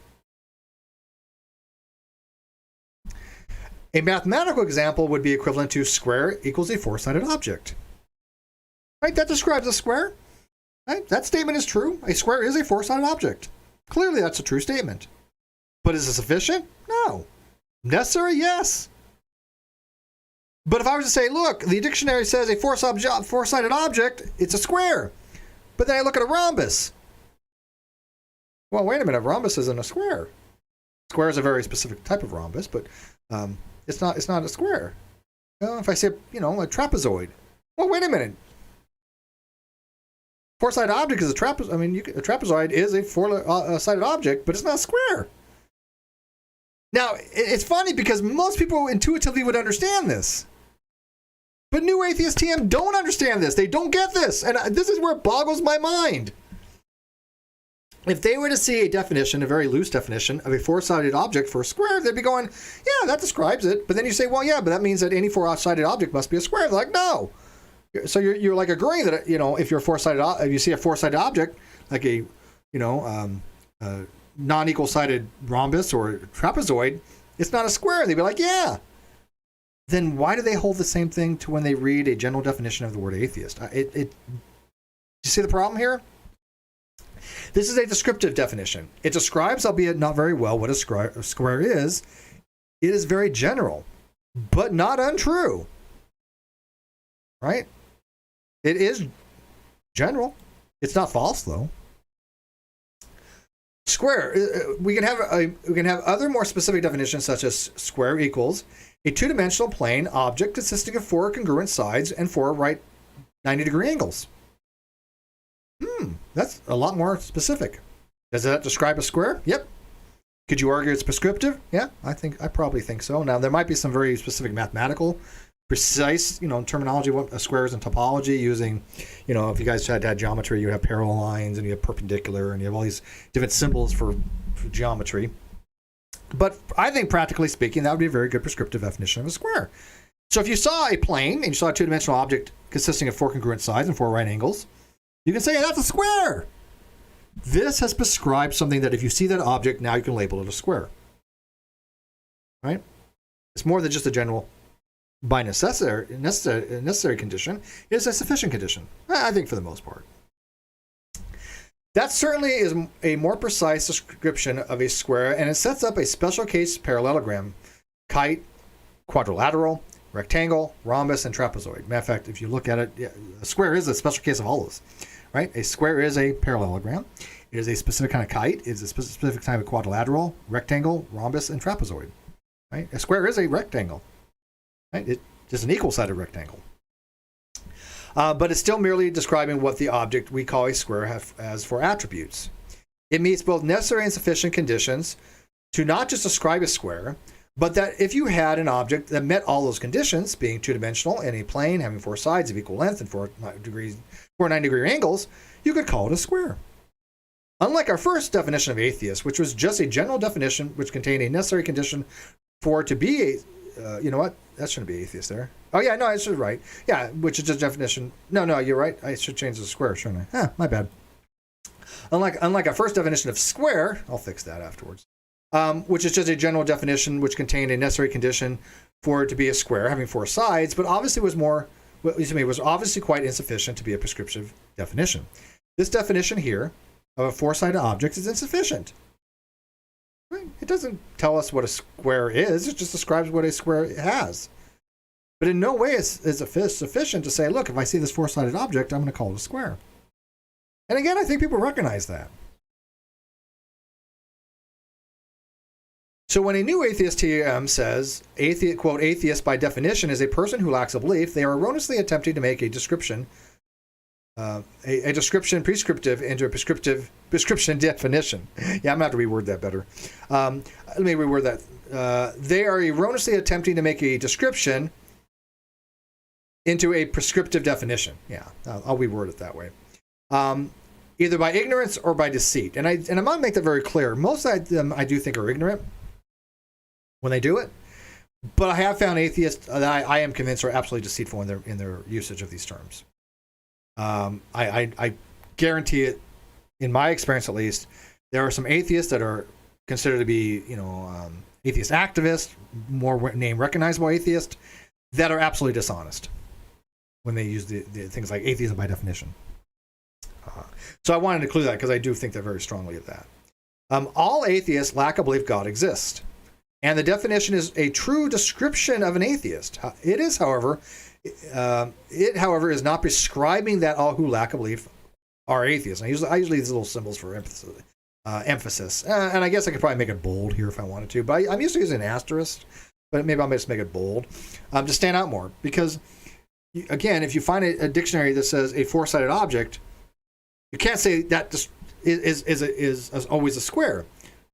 A mathematical example would be equivalent to square equals a 4-sided object. Right? That describes a square. Right? That statement is true. A square is a 4-sided object. Clearly, that's a true statement. But is it sufficient? No. Necessary? Yes. But if I was to say, look, the dictionary says a 4-sided object, it's a square. But then I look at a rhombus. Well, wait a minute. A rhombus isn't a square. Square is a very specific type of rhombus, but it's not a square. If I say, a trapezoid. Well, wait a minute. 4-sided object is a trapezoid. I mean, a trapezoid is a 4-sided object, but it's not a square. Now, it's funny because most people intuitively would understand this. But new atheist TM don't understand this. They don't get this. And this is where it boggles my mind. If they were to see a definition, a very loose definition, of a 4-sided object for a square, they'd be going, yeah, that describes it. But then you say, well, yeah, but that means that any 4-sided object must be a square. They're like, no. So you're like agreeing that, you know, if you're if you see a four-sided object, like a, you know, non-equal sided rhombus or trapezoid, it's not a square. They'd be like, yeah. Then why do they hold the same thing to when they read a general definition of the word atheist? You see the problem here? This is a descriptive definition. It describes, albeit not very well, what a square is. It is very general, but not untrue. Right? It is general. It's not false, though. Square. We can have other more specific definitions, such as square equals a two-dimensional plane object consisting of four congruent sides and four right 90-degree angles. That's a lot more specific. Does that describe a square? Yep. Could you argue it's prescriptive? Yeah, I probably think so. Now, there might be some very specific mathematical, precise, you know, terminology, what a square is in topology, using, you know, if you guys had geometry, you have parallel lines and you have perpendicular and you have all these different symbols for geometry. But I think, practically speaking, that would be a very good prescriptive definition of a square. So if you saw a plane and you saw a two-dimensional object consisting of four congruent sides and four right angles, you can say, hey, that's a square. This has prescribed something that if you see that object, now you can label it a square. Right? It's more than just a general, by necessary condition. It's a sufficient condition, I think, for the most part. That certainly is a more precise description of a square, and it sets up a special case parallelogram: kite, quadrilateral, rectangle, rhombus, and trapezoid. Matter of fact, if you look at it, a square is a special case of all those. Right? A square is a parallelogram. It is a specific kind of kite. It is a specific type of quadrilateral, rectangle, rhombus, and trapezoid. Right? A square is a rectangle. Right? It's just an equal-sided rectangle. But it's still merely describing what the object we call a square has for attributes. It meets both necessary and sufficient conditions to not just describe a square, but that if you had an object that met all those conditions, being two-dimensional and a plane having four sides of equal length and four 90-degree angles, you could call it a square. Unlike our first definition of atheist, which was just a general definition which contained a necessary condition for it to be a, you know what? That shouldn't be atheist there. Oh, yeah, no, I should right. Yeah, which is just definition. No, you're right. I should change the square, shouldn't I? My bad. Unlike our first definition of square, I'll fix that afterwards, which is just a general definition which contained a necessary condition for it to be a square, having four sides, but obviously was obviously quite insufficient to be a prescriptive definition. This definition here of a four-sided object is insufficient. Right? It doesn't tell us what a square is. It just describes what a square has. But in no way is sufficient to say, look, if I see this four-sided object, I'm going to call it a square. And again, I think people recognize that. So when a new atheist TM says, quote, atheist by definition is a person who lacks a belief, they are erroneously attempting to make a description prescriptive into a prescription definition. Yeah, I'm going to have to reword that better. Let me reword that. They are erroneously attempting to make a description into a prescriptive definition. Yeah, I'll reword it that way. Either by ignorance or by deceit. And I'm going to make that very clear. Most of them I do think are ignorant when they do it. But I have found atheists that I am convinced are absolutely deceitful in their usage of these terms. I guarantee it, in my experience at least, there are some atheists that are considered to be, atheist activists, more name recognizable atheists, that are absolutely dishonest when they use the things like atheism by definition. So I wanted to include that because I do think that very strongly of that. All atheists lack a belief God exists, and the definition is a true description of an atheist. It is, however, is not prescribing that all who lack a belief are atheists. I usually use little symbols for emphasis. And I guess I could probably make it bold here if I wanted to, but I'm used to using an asterisk, but maybe I'll just make it bold to stand out more. Because, again, if you find a dictionary that says a four-sided object, you can't say that just is always a square.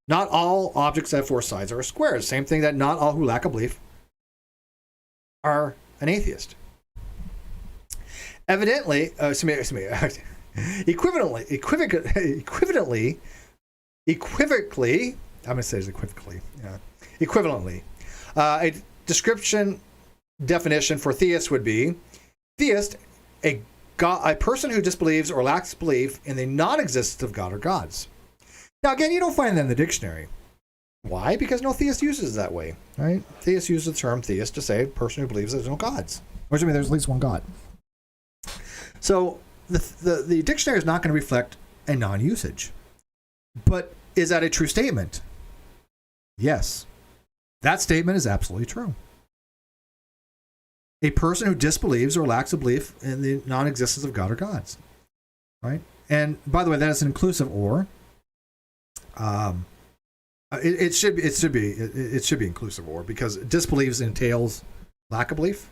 Not all objects that have four sides are a square. Same thing that not all who lack a belief are an atheist. Evidently, equivocally, I'm going to say it's equivocally, equivalently, a description definition for theist would be, theist a person who disbelieves or lacks belief in the non-existence of God or gods. Now, again, you don't find that in the dictionary. Why? Because no theist uses it that way, right? Theist uses the term theist to say a person who believes there's no gods. Or I mean, there's at least one God. So the dictionary is not going to reflect a non-usage. But is that a true statement? Yes. That statement is absolutely true. A person who disbelieves or lacks a belief in the non-existence of God or gods, right? And by the way, that is an inclusive or. It should be inclusive or, because disbelieves entails lack of belief.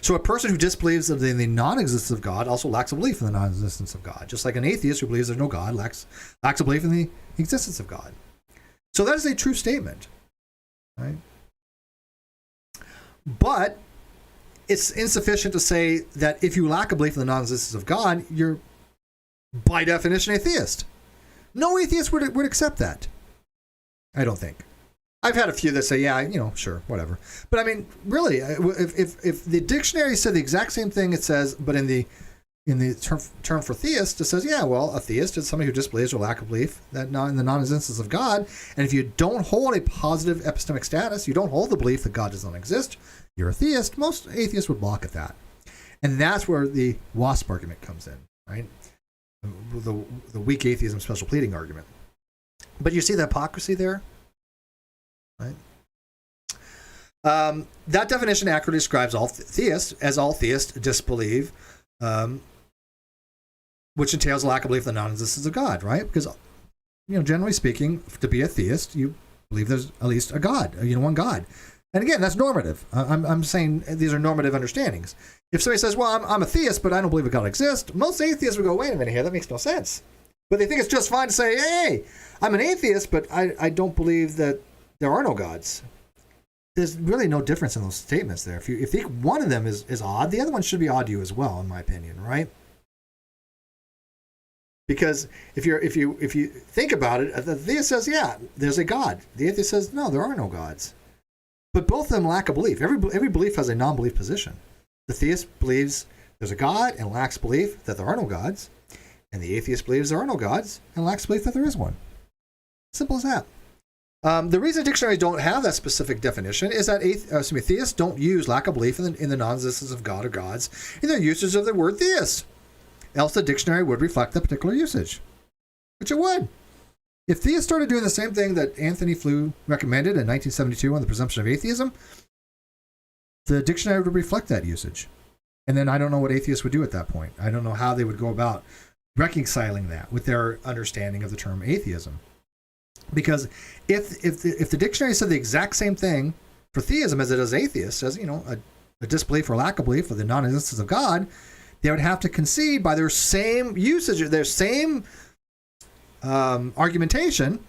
So a person who disbelieves in the non-existence of God also lacks a belief in the non-existence of God, just like an atheist who believes there's no God lacks a belief in the existence of God. So that is a true statement, right? But it's insufficient to say that if you lack a belief in the non-existence of God, you're by definition a theist. No atheist would accept that. I don't think. I've had a few that say, yeah, sure, whatever. But I mean, really, if the dictionary said the exact same thing it says, but in the term for theist, it says, yeah, well, a theist is somebody who disbelieves or lack of belief that in the non-existence of God. And if you don't hold a positive epistemic status, you don't hold the belief that God does not exist, you're a theist. Most atheists would balk at that. And that's where the WASP argument comes in, right? The weak atheism special pleading argument. But you see the hypocrisy there? Right? That definition accurately describes all theists, as all theists disbelieve, which entails a lack of belief in the non-existence of God, right? Because, generally speaking, to be a theist, you believe there's at least a God, one God. And again, that's normative. I'm saying these are normative understandings. If somebody says, well, I'm a theist, but I don't believe a God exists, most atheists would go, wait a minute here, that makes no sense. But they think it's just fine to say, hey, I'm an atheist, but I don't believe that there are no gods. There's really no difference in those statements there. If you think one of them is odd, the other one should be odd to you as well, in my opinion, right? Because if you think about it, the theist says, yeah, there's a God. The atheist says, no, there are no gods. But both of them lack a belief. Every belief has a non-belief position. The theist believes there's a God and lacks belief that there are no gods. And the atheist believes there are no gods and lacks belief that there is one. Simple as that. The reason dictionaries don't have that specific definition is that theists don't use lack of belief in the non-existence of God or gods in their usage of the word theist. Else the dictionary would reflect the particular usage, which it would. If theists started doing the same thing that Anthony Flew recommended in 1972 on the presumption of atheism, the dictionary would reflect that usage. And then I don't know what atheists would do at that point. I don't know how they would go about reconciling that with their understanding of the term atheism. Because if the dictionary said the exact same thing for theism as it does atheists, says, a disbelief or lack of belief of the non-existence of God, they would have to concede by their same usage, their same argumentation,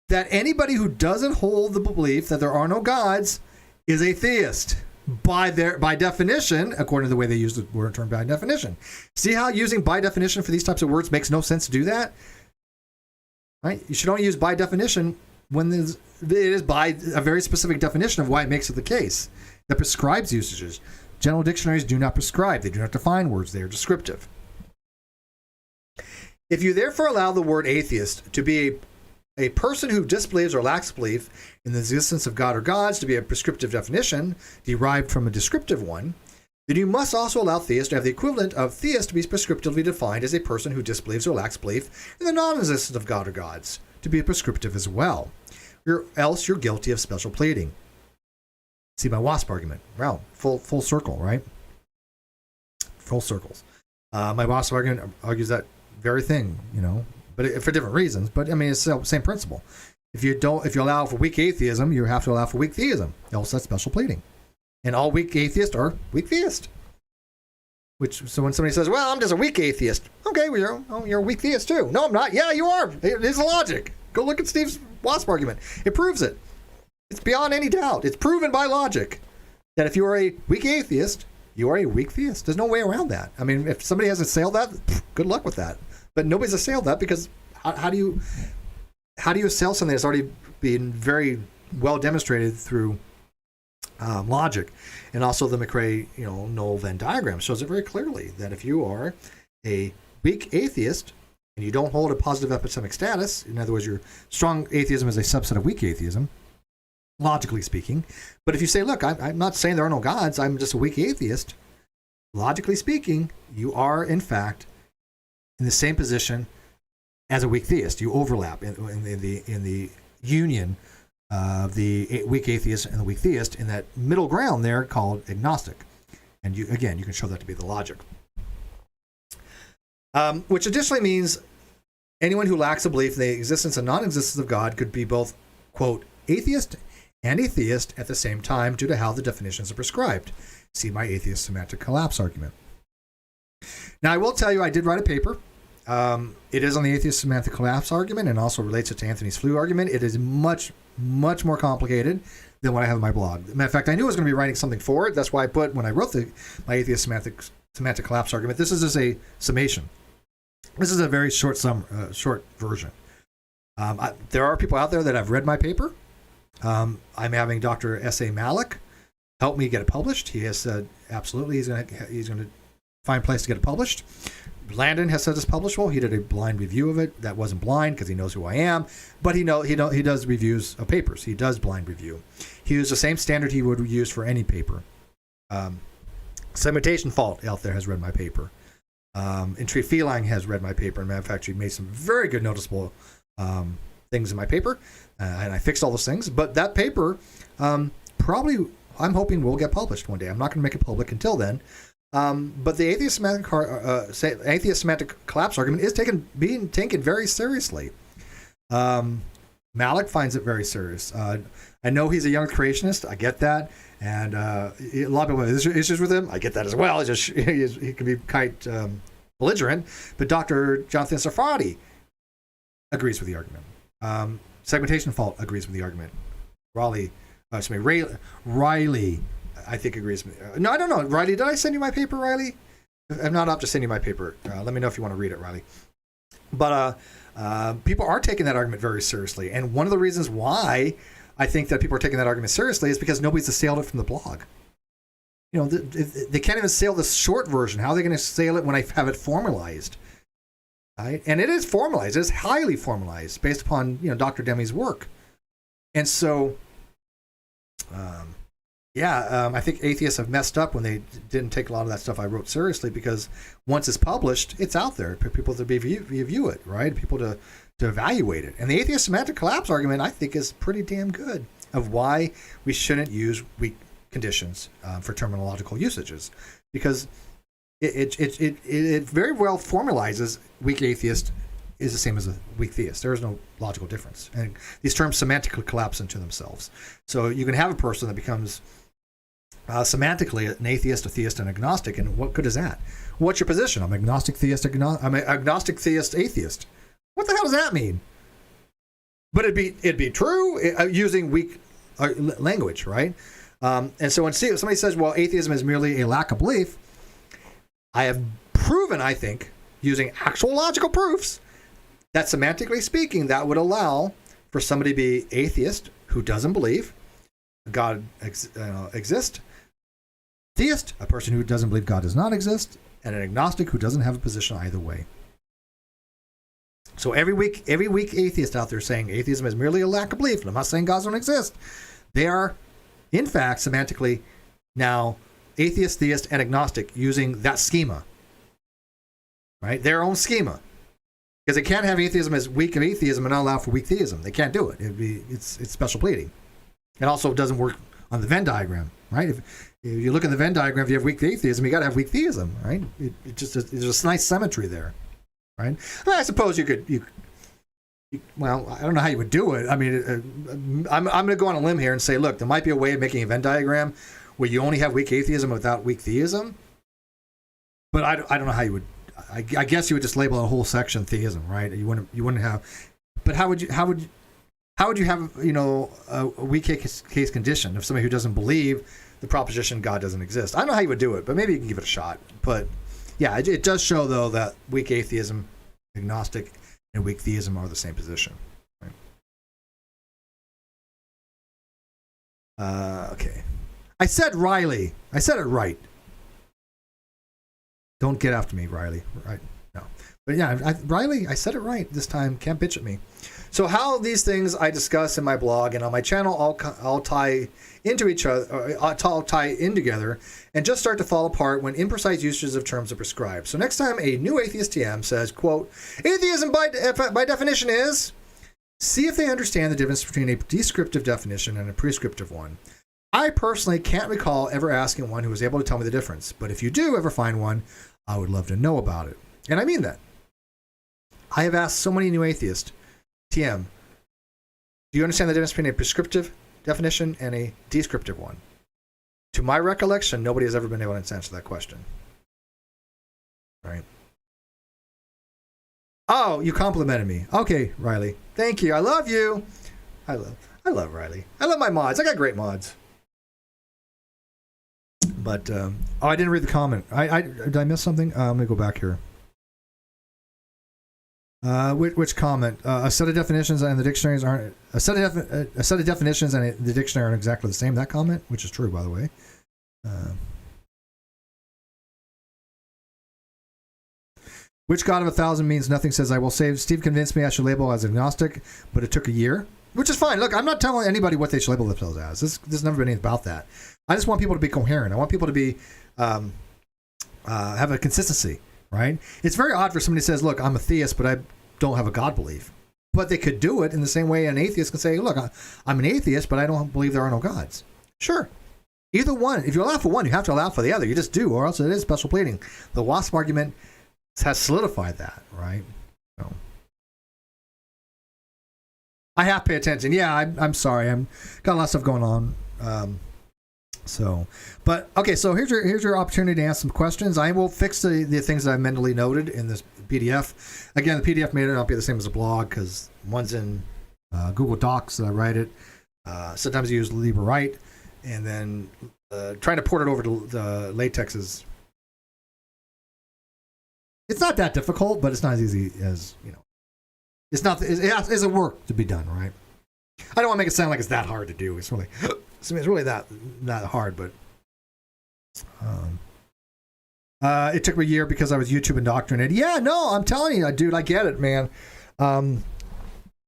that anybody who doesn't hold the belief that there are no gods is a theist by definition, according to the way they use the word term by definition. See how using by definition for these types of words makes no sense to do that? Right? You should only use by definition when it is by a very specific definition of why it makes it the case that prescribes usages. General dictionaries do not prescribe. They do not define words. They are descriptive. If you therefore allow the word atheist to be a person who disbelieves or lacks belief in the existence of God or gods to be a prescriptive definition derived from a descriptive one, then you must also allow theist to have the equivalent of theist to be prescriptively defined as a person who disbelieves or lacks belief in the non-existence of God or gods to be prescriptive as well. Else you're guilty of special pleading. See my WASP argument. Wow, full circle, right? Full circles. My WASP argument argues that very thing, but for different reasons. But I mean, it's the same principle. If you allow for weak atheism, you have to allow for weak theism. Else that's special pleading. And all weak atheists are weak theists. So when somebody says, well, I'm just a weak atheist. Okay, well, you're a weak theist too. No, I'm not. Yeah, you are. Here's the logic. Go look at Steve's WASP argument. It proves it. It's beyond any doubt. It's proven by logic that if you are a weak atheist, you are a weak theist. There's no way around that. I mean, if somebody hasn't assailed that, good luck with that. But nobody's assailed that because how do you assail something that's already been very well demonstrated through logic. And also the McRae, null Venn diagram shows it very clearly that if you are a weak atheist and you don't hold a positive epistemic status, in other words, your strong atheism is a subset of weak atheism, logically speaking. But if you say, look, I'm not saying there are no gods, I'm just a weak atheist, logically speaking, you are, in fact, in the same position as a weak theist. You overlap in the union of the weak atheist and the weak theist in that middle ground there called agnostic. And you can show that to be the logic. Which additionally means anyone who lacks a belief in the existence and non-existence of God could be both, quote, atheist and a theist at the same time due to how the definitions are prescribed. See my atheist semantic collapse argument. Now, I will tell you, I did write a paper. It is on the atheist semantic collapse argument and also relates it to Anthony's flu argument. It is much, much more complicated than what I have in my blog. Matter of fact, I knew I was going to be writing something for it. That's why I put, when I wrote my atheist semantic collapse argument, this is just a summation. This is a very short version. There are people out there that have read my paper. I'm having Dr. S.A. Malik help me get it published. He has said absolutely he's going to find a place to get it published. Landon has said it's publishable. He did a blind review of it. That wasn't blind because he knows who I am, but he does reviews of papers. He does blind review. He used the same standard he would use for any paper. Segmentation Fault out there has read my paper. Intree Feline has read my paper. And matter of fact, she made some very good noticeable things in my paper, and I fixed all those things. But that paper probably, I'm hoping, will get published one day. I'm not going to make it public until then. But the atheist semantic collapse argument is being taken very seriously. Malik finds it very serious. I know he's a young creationist. I get that. And a lot of people have issues with him. I get that as well. He can be quite belligerent. But Dr. Jonathan Sarfati agrees with the argument. Segmentation Fault agrees with the argument. Riley, I think agrees with me. No, I don't know. Riley, did I send you my paper, Riley? I'm not up to send you my paper. Let me know if you want to read it, Riley. But people are taking that argument very seriously. And one of the reasons why I think that people are taking that argument seriously is because nobody's assailed it from the blog. They can't even assail the short version. How are they going to assail it when I have it formalized? Right? And it is formalized. It's highly formalized based upon Dr. Demi's work. And so, I think atheists have messed up when they didn't take a lot of that stuff I wrote seriously, because once it's published, it's out there for people to review it, right? People to evaluate it. And the atheist semantic collapse argument, I think, is pretty damn good of why we shouldn't use weak conditions for terminological usages, because it very well formalizes weak atheist is the same as a weak theist. There is no logical difference. And these terms semantically collapse into themselves. So you can have a person that becomes semantically an atheist, a theist, and agnostic, and what good is that? What's your position? I'm agnostic theist, I'm an agnostic theist, atheist. What the hell does that mean? But it'd be true using weak language, right? And so when somebody says, well, atheism is merely a lack of belief, I have proven, I think, using actual logical proofs, that semantically speaking, that would allow for somebody to be atheist who doesn't believe God exists, theist, a person who doesn't believe God does not exist, and an agnostic who doesn't have a position either way. So every weak atheist out there saying atheism is merely a lack of belief, and I'm not saying gods don't exist, they are, in fact, semantically now atheist, theist, and agnostic using that schema, right? Their own schema. Because they can't have atheism as weak of atheism and not allow for weak theism. They can't do it. It's special pleading. It also doesn't work on the Venn diagram, right? If you look at the Venn diagram, if you have weak atheism, you got to have weak theism, right? There's a nice symmetry there, right? Well, I suppose you could. Well, I don't know how you would do it. I mean, I'm going to go on a limb here and say, look, there might be a way of making a Venn diagram where you only have weak atheism without weak theism. But I don't know how you would. I guess you would just label a whole section theism, right? You wouldn't have. But how would you have a weak case condition of somebody who doesn't believe the proposition God doesn't exist? I don't know how you would do it, but maybe you can give it a shot. But yeah, it does show though that weak atheism, agnostic, and weak theism are the same position. Right? Okay. I said Riley. I said it right. Don't get after me, Riley. Right? No. But yeah, Riley, I said it right this time. Can't bitch at me. So how these things I discuss in my blog and on my channel all tie into each other, all tie in together, and just start to fall apart when imprecise usages of terms are prescribed. So next time a new atheist TM says, quote, atheism by definition is, see if they understand the difference between a descriptive definition and a prescriptive one. I personally can't recall ever asking one who was able to tell me the difference, but if you do ever find one, I would love to know about it. And I mean that. I have asked so many new atheists, TM, do you understand the difference between a prescriptive definition and a descriptive one? To my recollection, nobody has ever been able to answer that question. Right? Oh, you complimented me. Okay, Riley. Thank you. I love you. I love Riley. I love my mods. I got great mods. But I didn't read the comment. Did I miss something? Let me go back here. Which comment? A set of definitions and the dictionaries aren't a set of definitions and the dictionary aren't exactly the same. That comment, which is true, by the way. Which God of 1,000 means nothing says I will save. Steve convinced me I should label as agnostic, but it took a year, which is fine. Look, I'm not telling anybody what they should label themselves as. This has never been anything about that. I just want people to be coherent. I want people to be have a consistency. Right? It's very odd for somebody who says, look, I'm a theist, but I don't have a God belief. But they could do it in the same way an atheist can say, look, I'm an atheist, but I don't believe there are no gods. Sure. Either one. If you allow for one, you have to allow for the other. You just do, or else it is special pleading. The WASP argument has solidified that, right? So, I have to pay attention. Yeah, I'm sorry. I'm got a lot of stuff going on. But okay, so here's your opportunity to ask some questions. I will fix the things that I mentally noted in this PDF. Again, the PDF may not be the same as a blog because one's in Google Docs that I write it. Sometimes I use LibreWrite, and then trying to port it over to the LaTeX is it's not that difficult, but it's not as easy as It's not. It's a work to be done, right? I don't want to make it sound like it's that hard to do. It's really that hard, but it took me a year because I was YouTube indoctrinated. Yeah, no, I'm telling you, dude, I get it, man.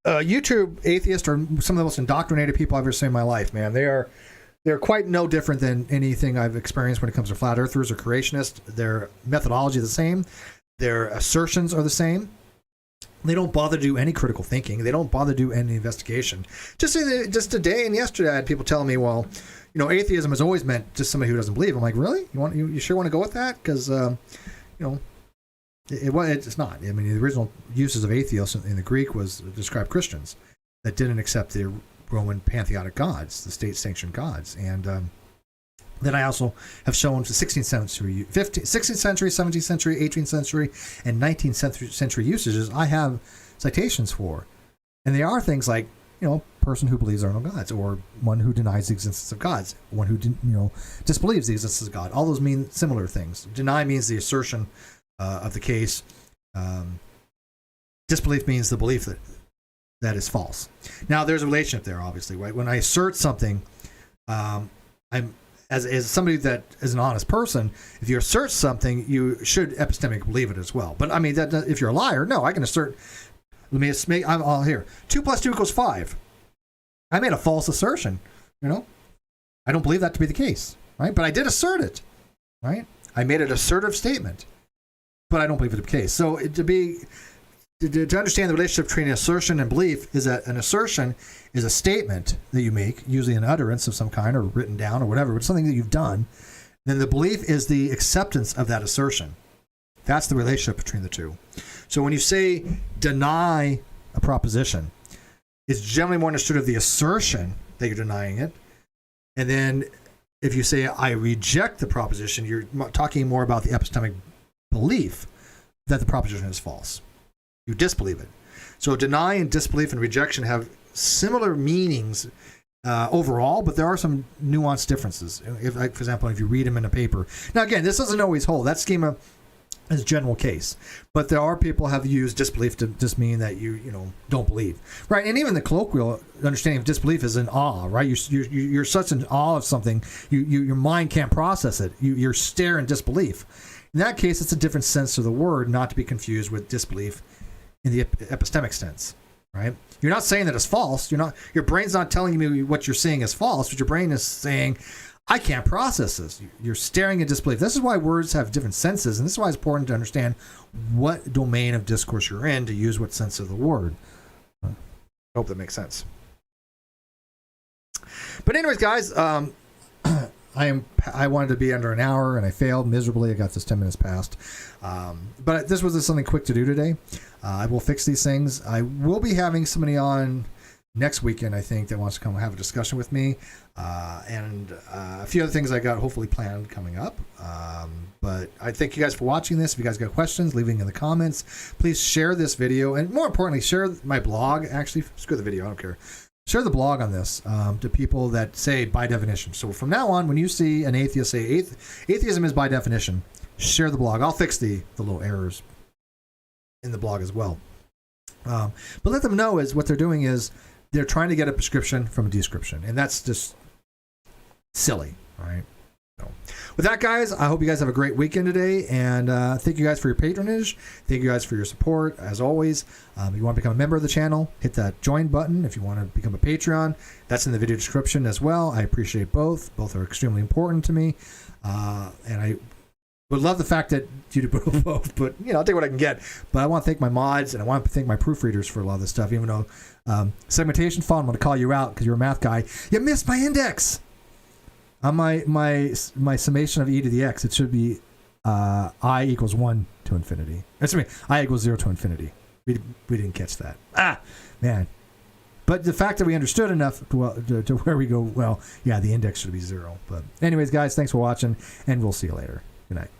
YouTube atheists are some of the most indoctrinated people I've ever seen in my life, man. They're quite no different than anything I've experienced when it comes to flat earthers or creationists. Their methodology is the same. Their assertions are the same. They don't bother to do any critical thinking. They don't bother to do any investigation. Just today and yesterday, I had people telling me, well, atheism has always meant just somebody who doesn't believe. I'm like, really? You sure want to go with that? Because, it's not. I mean, the original uses of atheos in the Greek was to describe Christians that didn't accept the Roman pantheonic gods, the state-sanctioned gods. And then I also have shown the 16th century, 16th century, 17th century, 18th century, and 19th century usages I have citations for. And they are things like, person who believes there are no gods, or one who denies the existence of gods, one who disbelieves the existence of God. All those mean similar things. Deny means the assertion of the case. Disbelief means the belief that is false. Now, there's a relationship there, obviously, right? When I assert something, I'm as somebody that is an honest person, if you assert something, you should epistemically believe it as well. But I mean, that if you're a liar, no, I can assert. I'm all here. 2 + 2 = 5. I made a false assertion. I don't believe that to be the case, right? But I did assert it, right? I made an assertive statement, but I don't believe it to be the case. So to understand the relationship between assertion and belief is that an assertion is a statement that you make, usually an utterance of some kind or written down or whatever, but something that you've done. Then the belief is the acceptance of that assertion. That's the relationship between the two. So when you say deny a proposition, it's generally more understood of the assertion that you're denying it. And then if you say I reject the proposition, you're talking more about the epistemic belief that the proposition is false. You disbelieve it. So deny and disbelief and rejection have similar meanings overall, but there are some nuanced differences. For example, if you read them in a paper. Now, again, this doesn't always hold. That schema as a general case. But there are people have used disbelief to just mean that you don't believe, right? And even the colloquial understanding of disbelief is in awe, right? You're such in awe of something, your mind can't process it. You're stare in disbelief. In that case, it's a different sense of the word, not to be confused with disbelief in the epistemic sense, right? You're not saying that it's false. Your brain's not telling you what you're saying is false, but your brain is saying, I can't process this. You're staring at disbelief. This is why words have different senses, and this is why it's important to understand what domain of discourse you're in to use what sense of the word. I hope that makes sense. But anyways, guys, I wanted to be under an hour, and I failed miserably. I got this 10 minutes past. But this was just something quick to do today. I will fix these things. I will be having somebody on next weekend, I think, that wants to come have a discussion with me, and a few other things I got hopefully planned coming up. But I thank you guys for watching this. If you guys got questions, leave it in the comments. Please share this video, and more importantly, share my blog. Actually, screw the video, I don't care. Share the blog on this to people that say by definition. So from now on, when you see an atheist say atheism is by definition, share the blog. I'll fix the little errors in the blog as well. But let them know is what they're doing is they're trying to get a prescription from a description, and that's just silly, all right? So, with that, guys, I hope you guys have a great weekend today, and thank you guys for your patronage. Thank you guys for your support, as always. If you want to become a member of the channel, hit that join button. If you want to become a Patreon, that's in the video description as well. I appreciate both. Both are extremely important to me, and I would love the fact that you do both, but I'll take what I can get. But I want to thank my mods, and I want to thank my proofreaders for a lot of this stuff, even though segmentation fun, I'm going to call you out because you're a math guy. You missed my index. On my summation of e to the x, it should be I equals 1 to infinity. Excuse me, I equals 0 to infinity. We didn't catch that. Man. But the fact that we understood enough to where we go, well, yeah, the index should be 0. But anyways, guys, thanks for watching, and we'll see you later. Good night.